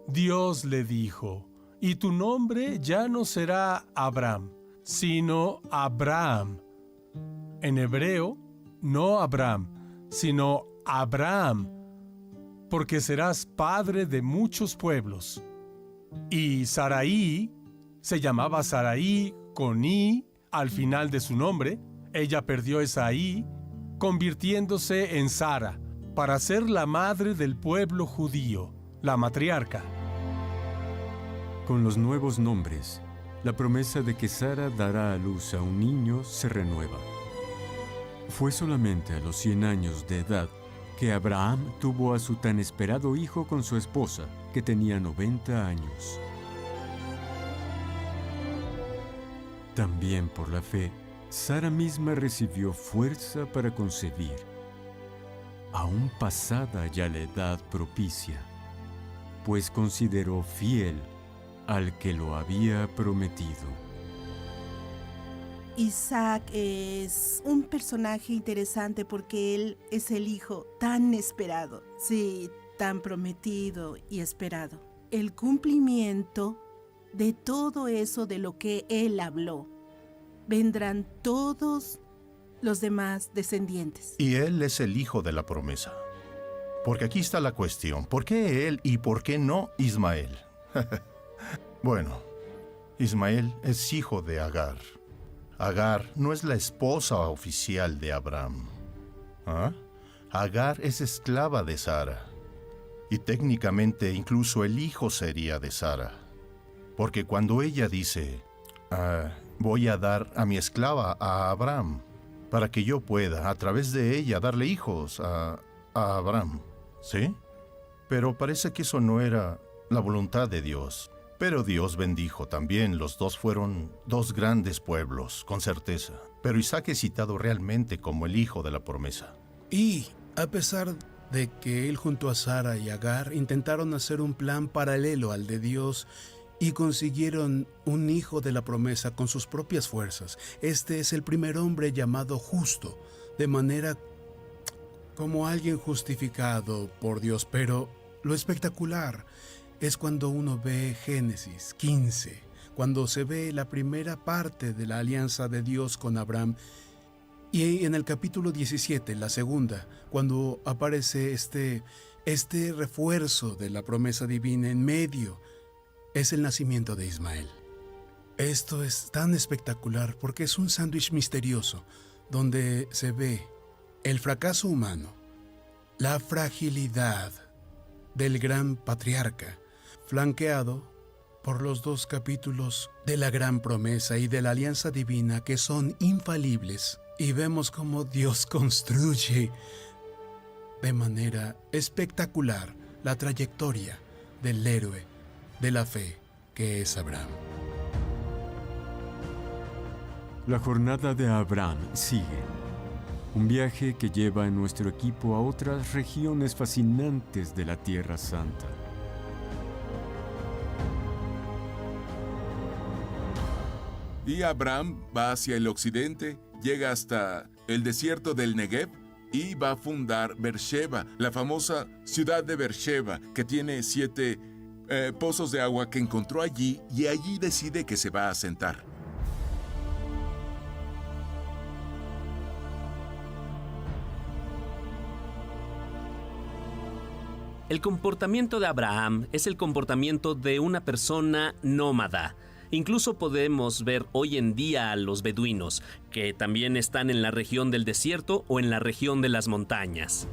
Dios le dijo: «Y tu nombre ya no será Abraham, sino Abraham». En hebreo, no Abraham, sino Abraham, porque serás padre de muchos pueblos. Y Sarai se llamaba Sarai con I al final de su nombre. Ella perdió esa I, convirtiéndose en Sara, para ser la madre del pueblo judío, la matriarca. Con los nuevos nombres, la promesa de que Sara dará a luz a un niño se renueva. Fue solamente a los 100 años de edad que Abraham tuvo a su tan esperado hijo con su esposa, que tenía 90 años. También por la fe, Sara misma recibió fuerza para concebir, aún pasada ya la edad propicia, pues consideró fiel al que lo había prometido. Isaac es un personaje interesante porque él es el hijo tan esperado, sí, tan prometido y esperado. El cumplimiento de todo eso de lo que él habló. Vendrán todos los demás descendientes. Y él es el hijo de la promesa. Porque aquí está la cuestión. ¿Por qué él y por qué no Ismael? Bueno, Ismael es hijo de Agar. Agar no es la esposa oficial de Abraham. ¿Ah? Agar es esclava de Sara. Y técnicamente incluso el hijo sería de Sara. Porque cuando ella dice, voy a dar a mi esclava a Abraham, para que yo pueda a través de ella darle hijos a Abraham, ¿sí? Pero parece que eso no era la voluntad de Dios. Pero Dios bendijo también, los dos fueron dos grandes pueblos, con certeza. Pero Isaac es citado realmente como el hijo de la promesa. Y, a pesar de que él junto a Sara y Agar intentaron hacer un plan paralelo al de Dios y consiguieron un hijo de la promesa con sus propias fuerzas, este es el primer hombre llamado justo, de manera como alguien justificado por Dios. Pero lo espectacular es cuando uno ve Génesis 15, cuando se ve la primera parte de la alianza de Dios con Abraham, y en el capítulo 17, la segunda, cuando aparece este refuerzo de la promesa divina en medio es el nacimiento de Ismael. Esto es tan espectacular porque es un sándwich misterioso donde se ve el fracaso humano, la fragilidad del gran patriarca, flanqueado por los 2 capítulos de la gran promesa y de la alianza divina que son infalibles. Y vemos cómo Dios construye de manera espectacular la trayectoria del héroe de la fe que es Abraham. La jornada de Abraham sigue. Un viaje que lleva a nuestro equipo a otras regiones fascinantes de la Tierra Santa. Y Abraham va hacia el occidente, llega hasta el desierto del Negev y va a fundar Beersheba, la famosa ciudad de Beersheba, que tiene 7 pozos de agua que encontró allí, y allí decide que se va a asentar. El comportamiento de Abraham es el comportamiento de una persona nómada. Incluso podemos ver hoy en día a los beduinos, que también están en la región del desierto o en la región de las montañas.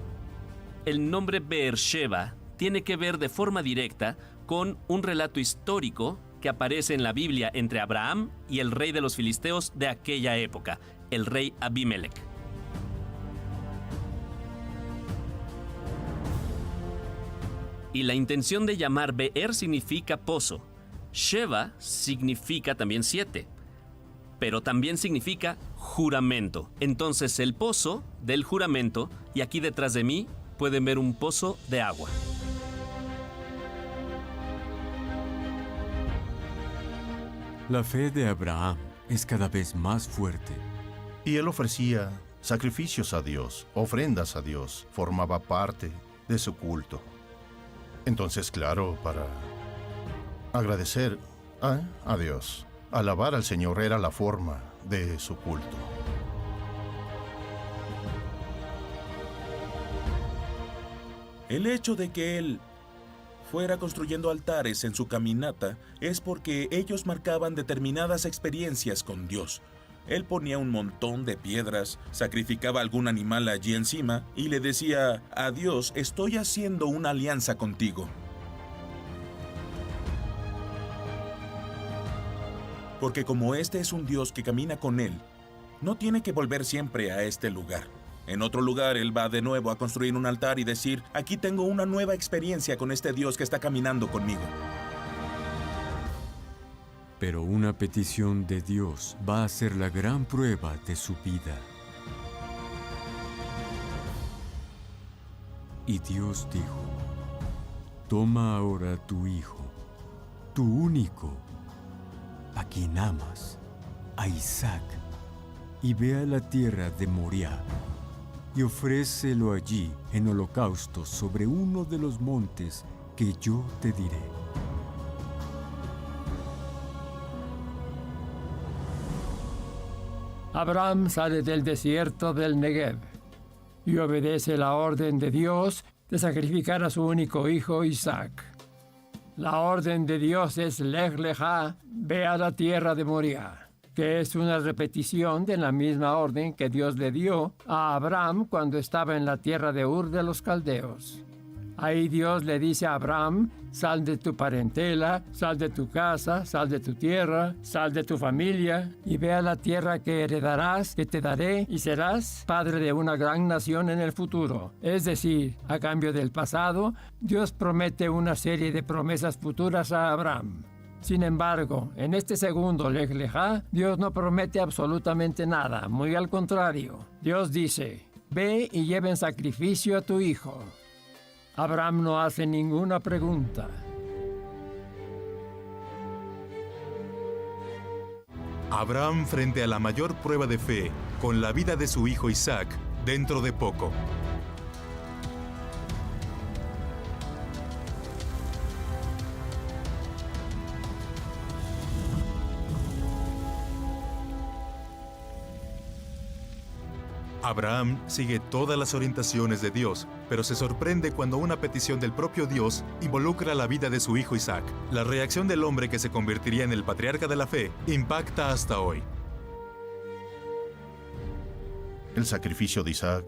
El nombre Beersheba tiene que ver de forma directa con un relato histórico que aparece en la Biblia entre Abraham y el rey de los filisteos de aquella época, el rey Abimelech. Y la intención de llamar Beer significa pozo. Sheva significa también 7, pero también significa juramento. Entonces el pozo del juramento, y aquí detrás de mí pueden ver un pozo de agua. La fe de Abraham es cada vez más fuerte. Y él ofrecía sacrificios a Dios, ofrendas a Dios, formaba parte de su culto. Entonces, claro, para agradecer a Dios, alabar al Señor era la forma de su culto. El hecho de que él fuera construyendo altares en su caminata es porque ellos marcaban determinadas experiencias con Dios. Él ponía un montón de piedras, sacrificaba algún animal allí encima y le decía a Dios: estoy haciendo una alianza contigo. Porque como este es un Dios que camina con él, no tiene que volver siempre a este lugar. En otro lugar, él va de nuevo a construir un altar y decir: aquí tengo una nueva experiencia con este Dios que está caminando conmigo. Pero una petición de Dios va a ser la gran prueba de su vida. Y Dios dijo: toma ahora tu hijo, tu único, a quien amas, a Isaac, y ve a la tierra de Moriah, y ofrécelo allí en holocausto sobre uno de los montes que yo te diré. Abraham sale del desierto del Negev y obedece la orden de Dios de sacrificar a su único hijo Isaac. La orden de Dios es Lech Lejá, ve a la tierra de Moriah, que es una repetición de la misma orden que Dios le dio a Abraham cuando estaba en la tierra de Ur de los Caldeos. Ahí Dios le dice a Abraham: sal de tu parentela, sal de tu casa, sal de tu tierra, sal de tu familia y ve a la tierra que heredarás, que te daré, y serás padre de una gran nación en el futuro. Es decir, a cambio del pasado, Dios promete una serie de promesas futuras a Abraham. Sin embargo, en este segundo Lech Lejá, Dios no promete absolutamente nada, muy al contrario. Dios dice: ve y lleva en sacrificio a tu hijo. Abraham no hace ninguna pregunta. Abraham frente a la mayor prueba de fe, con la vida de su hijo Isaac, dentro de poco. Abraham sigue todas las orientaciones de Dios, pero se sorprende cuando una petición del propio Dios involucra la vida de su hijo Isaac. La reacción del hombre que se convertiría en el patriarca de la fe impacta hasta hoy. El sacrificio de Isaac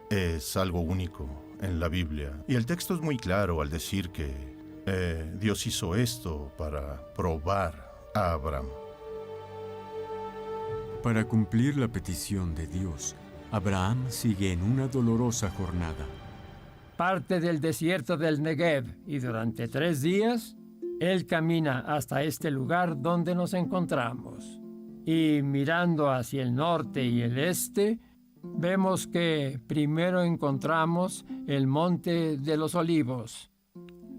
es algo único en la Biblia. Y el texto es muy claro al decir que Dios hizo esto para probar a Abraham. Para cumplir la petición de Dios, Abraham sigue en una dolorosa jornada. Parte del desierto del Negev y durante 3 días, él camina hasta este lugar donde nos encontramos. Y mirando hacia el norte y el este, vemos que primero encontramos el monte de los olivos,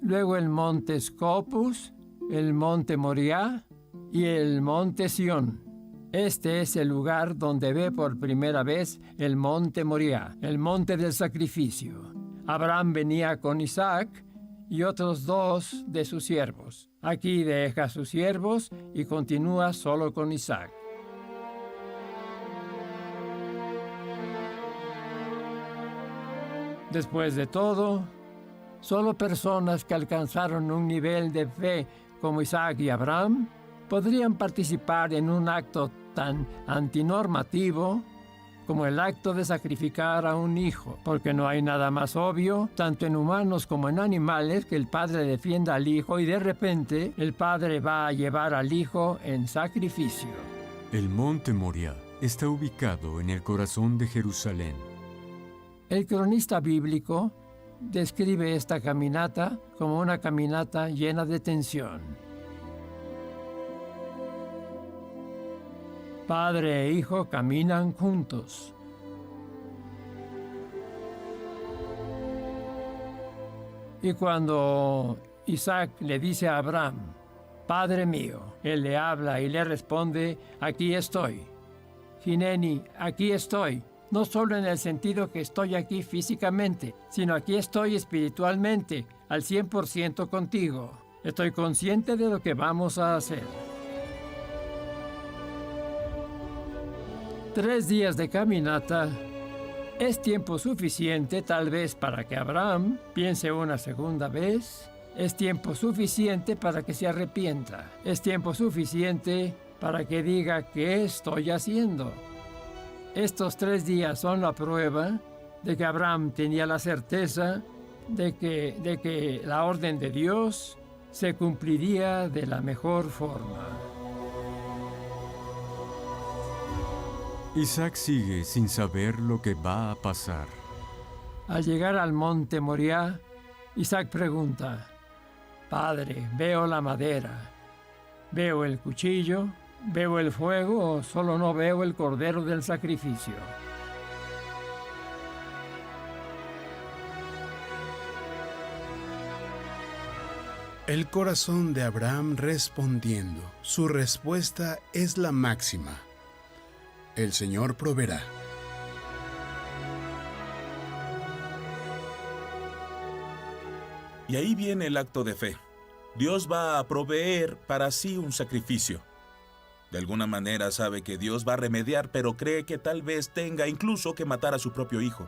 luego el monte Scopus, el monte Moriah y el monte Sión. Este es el lugar donde ve por primera vez el monte Moriah, el monte del sacrificio. Abraham venía con Isaac y otros 2 de sus siervos. Aquí deja a sus siervos y continúa solo con Isaac. Después de todo, solo personas que alcanzaron un nivel de fe como Isaac y Abraham podrían participar en un acto tan antinormativo como el acto de sacrificar a un hijo, porque no hay nada más obvio, tanto en humanos como en animales, que el padre defienda al hijo y de repente el padre va a llevar al hijo en sacrificio. El monte Moriah está ubicado en el corazón de Jerusalén. El cronista bíblico describe esta caminata como una caminata llena de tensión. Padre e hijo caminan juntos. Y cuando Isaac le dice a Abraham, Padre mío, él le habla y le responde, aquí estoy. Hineni, aquí estoy. No solo en el sentido que estoy aquí físicamente, sino aquí estoy espiritualmente, al 100% contigo. Estoy consciente de lo que vamos a hacer. 3 días de caminata es tiempo suficiente tal vez para que Abraham piense una segunda vez. Es tiempo suficiente para que se arrepienta. Es tiempo suficiente para que diga ¿qué estoy haciendo? Estos 3 días son la prueba de que Abraham tenía la certeza de que la orden de Dios se cumpliría de la mejor forma. Isaac sigue sin saber lo que va a pasar. Al llegar al monte Moriah, Isaac pregunta, Padre, veo la madera, veo el cuchillo, veo el fuego o solo no veo el cordero del sacrificio. El corazón de Abraham respondiendo. Su respuesta es la máxima. El Señor proveerá. Y ahí viene el acto de fe. Dios va a proveer para sí un sacrificio. De alguna manera sabe que Dios va a remediar, pero cree que tal vez tenga incluso que matar a su propio hijo.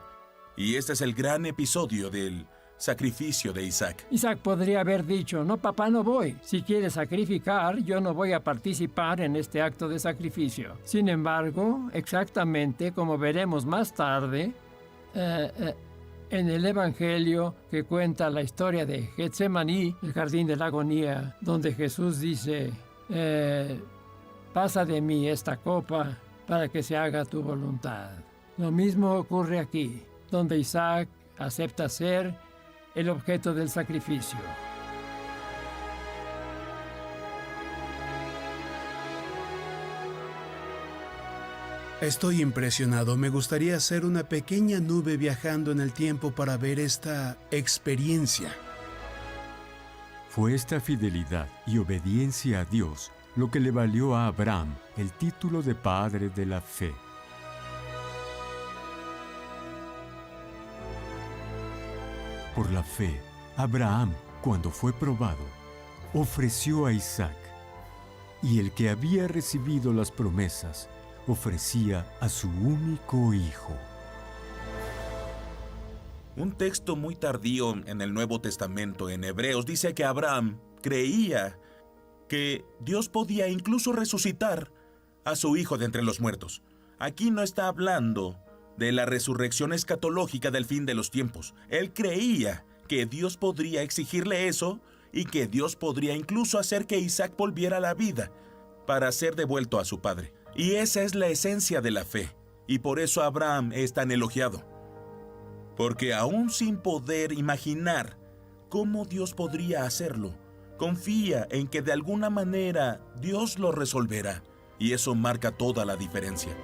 Y este es el gran episodio del sacrificio de Isaac. Isaac podría haber dicho, no papá, no voy. Si quieres sacrificar, yo no voy a participar en este acto de sacrificio. Sin embargo, exactamente como veremos más tarde, en el Evangelio que cuenta la historia de Getsemaní, el jardín de la agonía, donde Jesús dice, pasa de mí esta copa para que se haga tu voluntad. Lo mismo ocurre aquí, donde Isaac acepta ser el objeto del sacrificio. Estoy impresionado. Me gustaría hacer una pequeña nube viajando en el tiempo para ver esta experiencia. Fue esta fidelidad y obediencia a Dios lo que le valió a Abraham el título de padre de la fe. Por la fe, Abraham, cuando fue probado, ofreció a Isaac, y el que había recibido las promesas, ofrecía a su único hijo. Un texto muy tardío en el Nuevo Testamento, en Hebreos, dice que Abraham creía que Dios podía incluso resucitar a su hijo de entre los muertos. Aquí no está hablando de la resurrección escatológica del fin de los tiempos. Él creía que Dios podría exigirle eso y que Dios podría incluso hacer que Isaac volviera a la vida para ser devuelto a su padre. Y esa es la esencia de la fe. Y por eso Abraham es tan elogiado. Porque aún sin poder imaginar cómo Dios podría hacerlo, confía en que de alguna manera Dios lo resolverá. Y eso marca toda la diferencia.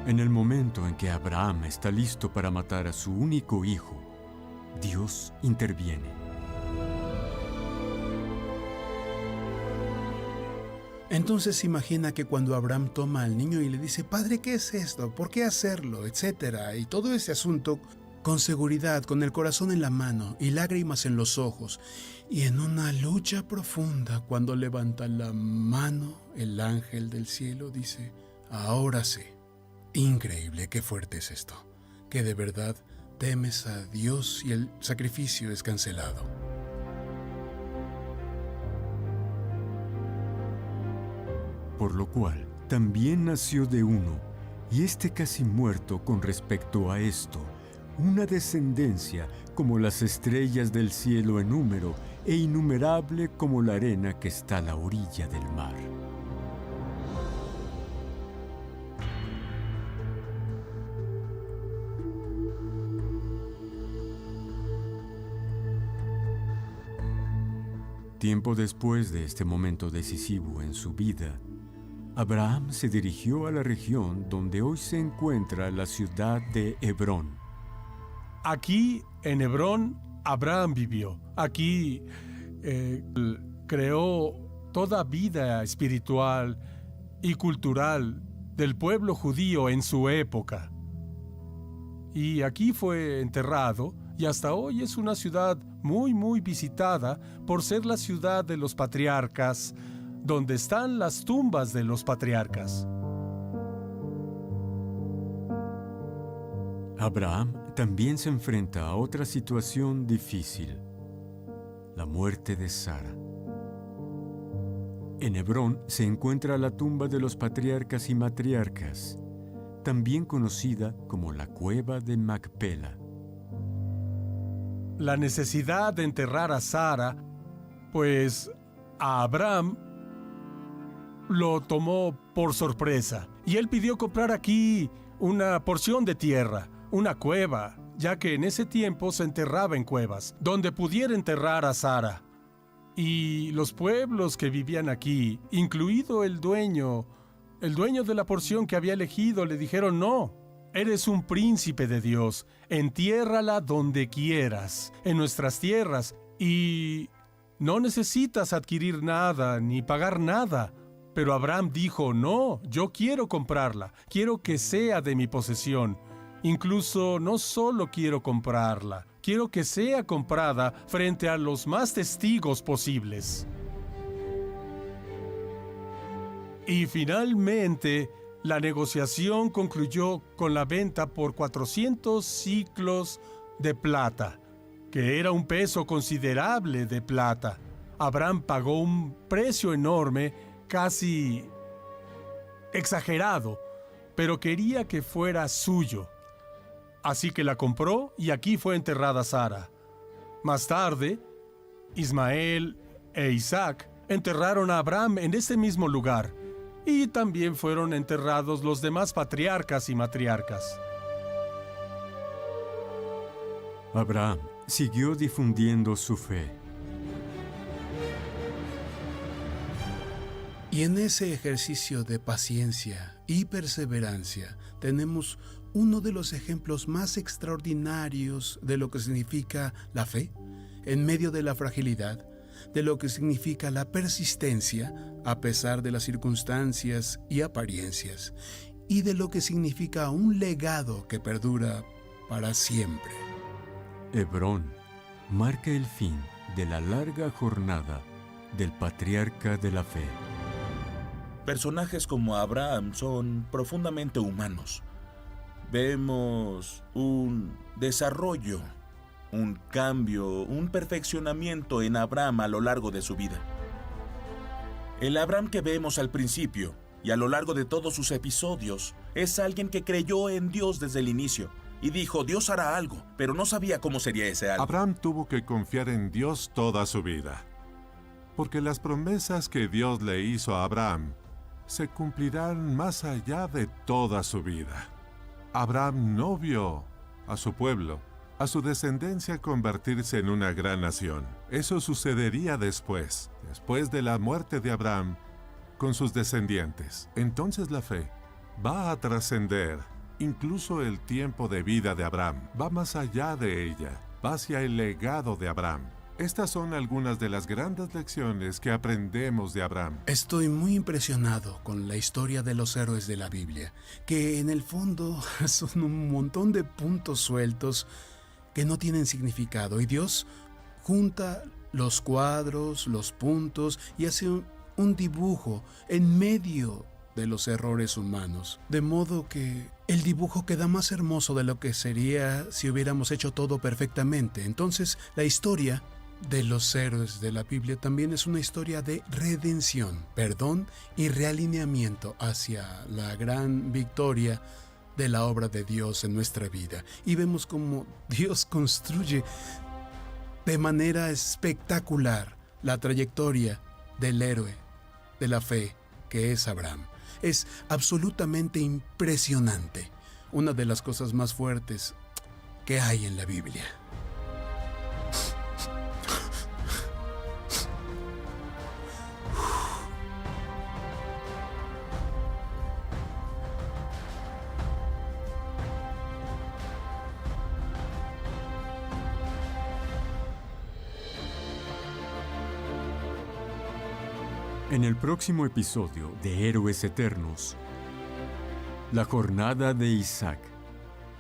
En el momento en que Abraham está listo para matar a su único hijo, Dios interviene. Entonces imagina que cuando Abraham toma al niño y le dice, Padre, ¿qué es esto? ¿Por qué hacerlo? Etcétera. Y todo ese asunto con seguridad, con el corazón en la mano y lágrimas en los ojos. Y en una lucha profunda, cuando levanta la mano, el ángel del cielo dice, ahora sí. Increíble, qué fuerte es esto. Que de verdad temes a Dios y el sacrificio es cancelado. Por lo cual, también nació de uno, y este casi muerto con respecto a esto, una descendencia como las estrellas del cielo en número, e innumerable como la arena que está a la orilla del mar. Tiempo después de este momento decisivo en su vida, Abraham se dirigió a la región donde hoy se encuentra la ciudad de Hebrón. Aquí, en Hebrón, Abraham vivió. Aquí creó toda vida espiritual y cultural del pueblo judío en su época. Y aquí fue enterrado, y hasta hoy es una ciudad muy visitada por ser la ciudad de los patriarcas, donde están las tumbas de los patriarcas. Abraham también se enfrenta a otra situación difícil, la muerte de Sara. En Hebrón se encuentra la tumba de los patriarcas y matriarcas, también conocida como la cueva de Macpela. La necesidad de enterrar a Sara, pues a Abraham lo tomó por sorpresa, y él pidió comprar aquí una porción de tierra, una cueva, ya que en ese tiempo se enterraba en cuevas, donde pudiera enterrar a Sara. Y los pueblos que vivían aquí, incluido el dueño de la porción que había elegido, le dijeron, no, eres un príncipe de Dios, entiérrala donde quieras, en nuestras tierras, y no necesitas adquirir nada ni pagar nada. Pero Abraham dijo, no, yo quiero comprarla, quiero que sea de mi posesión. Incluso no solo quiero comprarla, quiero que sea comprada frente a los más testigos posibles. Y finalmente, la negociación concluyó con la venta por 400 siclos de plata, que era un peso considerable de plata. Abraham pagó un precio enorme, casi exagerado, pero quería que fuera suyo. Así que la compró y aquí fue enterrada Sara. Más tarde, Ismael e Isaac enterraron a Abraham en ese mismo lugar, y también fueron enterrados los demás patriarcas y matriarcas. Abraham siguió difundiendo su fe. Y en ese ejercicio de paciencia y perseverancia tenemos uno de los ejemplos más extraordinarios de lo que significa la fe en medio de la fragilidad, de lo que significa la persistencia a pesar de las circunstancias y apariencias, y de lo que significa un legado que perdura para siempre. Hebrón marca el fin de la larga jornada del patriarca de la fe. Personajes como Abraham son profundamente humanos. Vemos un desarrollo, un cambio, un perfeccionamiento en Abraham a lo largo de su vida. El Abraham que vemos al principio y a lo largo de todos sus episodios es alguien que creyó en Dios desde el inicio y dijo, Dios hará algo, pero no sabía cómo sería ese algo. Abraham tuvo que confiar en Dios toda su vida, porque las promesas que Dios le hizo a Abraham se cumplirán más allá de toda su vida. Abraham no vio a su pueblo, a su descendencia convertirse en una gran nación. Eso sucedería después de la muerte de Abraham, con sus descendientes. Entonces la fe va a trascender incluso el tiempo de vida de Abraham. Va más allá de ella, va hacia el legado de Abraham. Estas son algunas de las grandes lecciones que aprendemos de Abraham. Estoy muy impresionado con la historia de los héroes de la Biblia, que en el fondo son un montón de puntos sueltos que no tienen significado, y Dios junta los cuadros, los puntos, y hace un dibujo en medio de los errores humanos, de modo que el dibujo queda más hermoso de lo que sería si hubiéramos hecho todo perfectamente. Entonces, la historia de los héroes de la Biblia también es una historia de redención, perdón y realineamiento hacia la gran victoria de la obra de Dios en nuestra vida. Y vemos cómo Dios construye de manera espectacular la trayectoria del héroe de la fe que es Abraham. Es absolutamente impresionante, una de las cosas más fuertes que hay en la Biblia. En el próximo episodio de Héroes Eternos, la jornada de Isaac.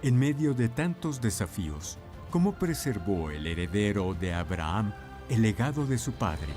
En medio de tantos desafíos, ¿cómo preservó el heredero de Abraham el legado de su padre?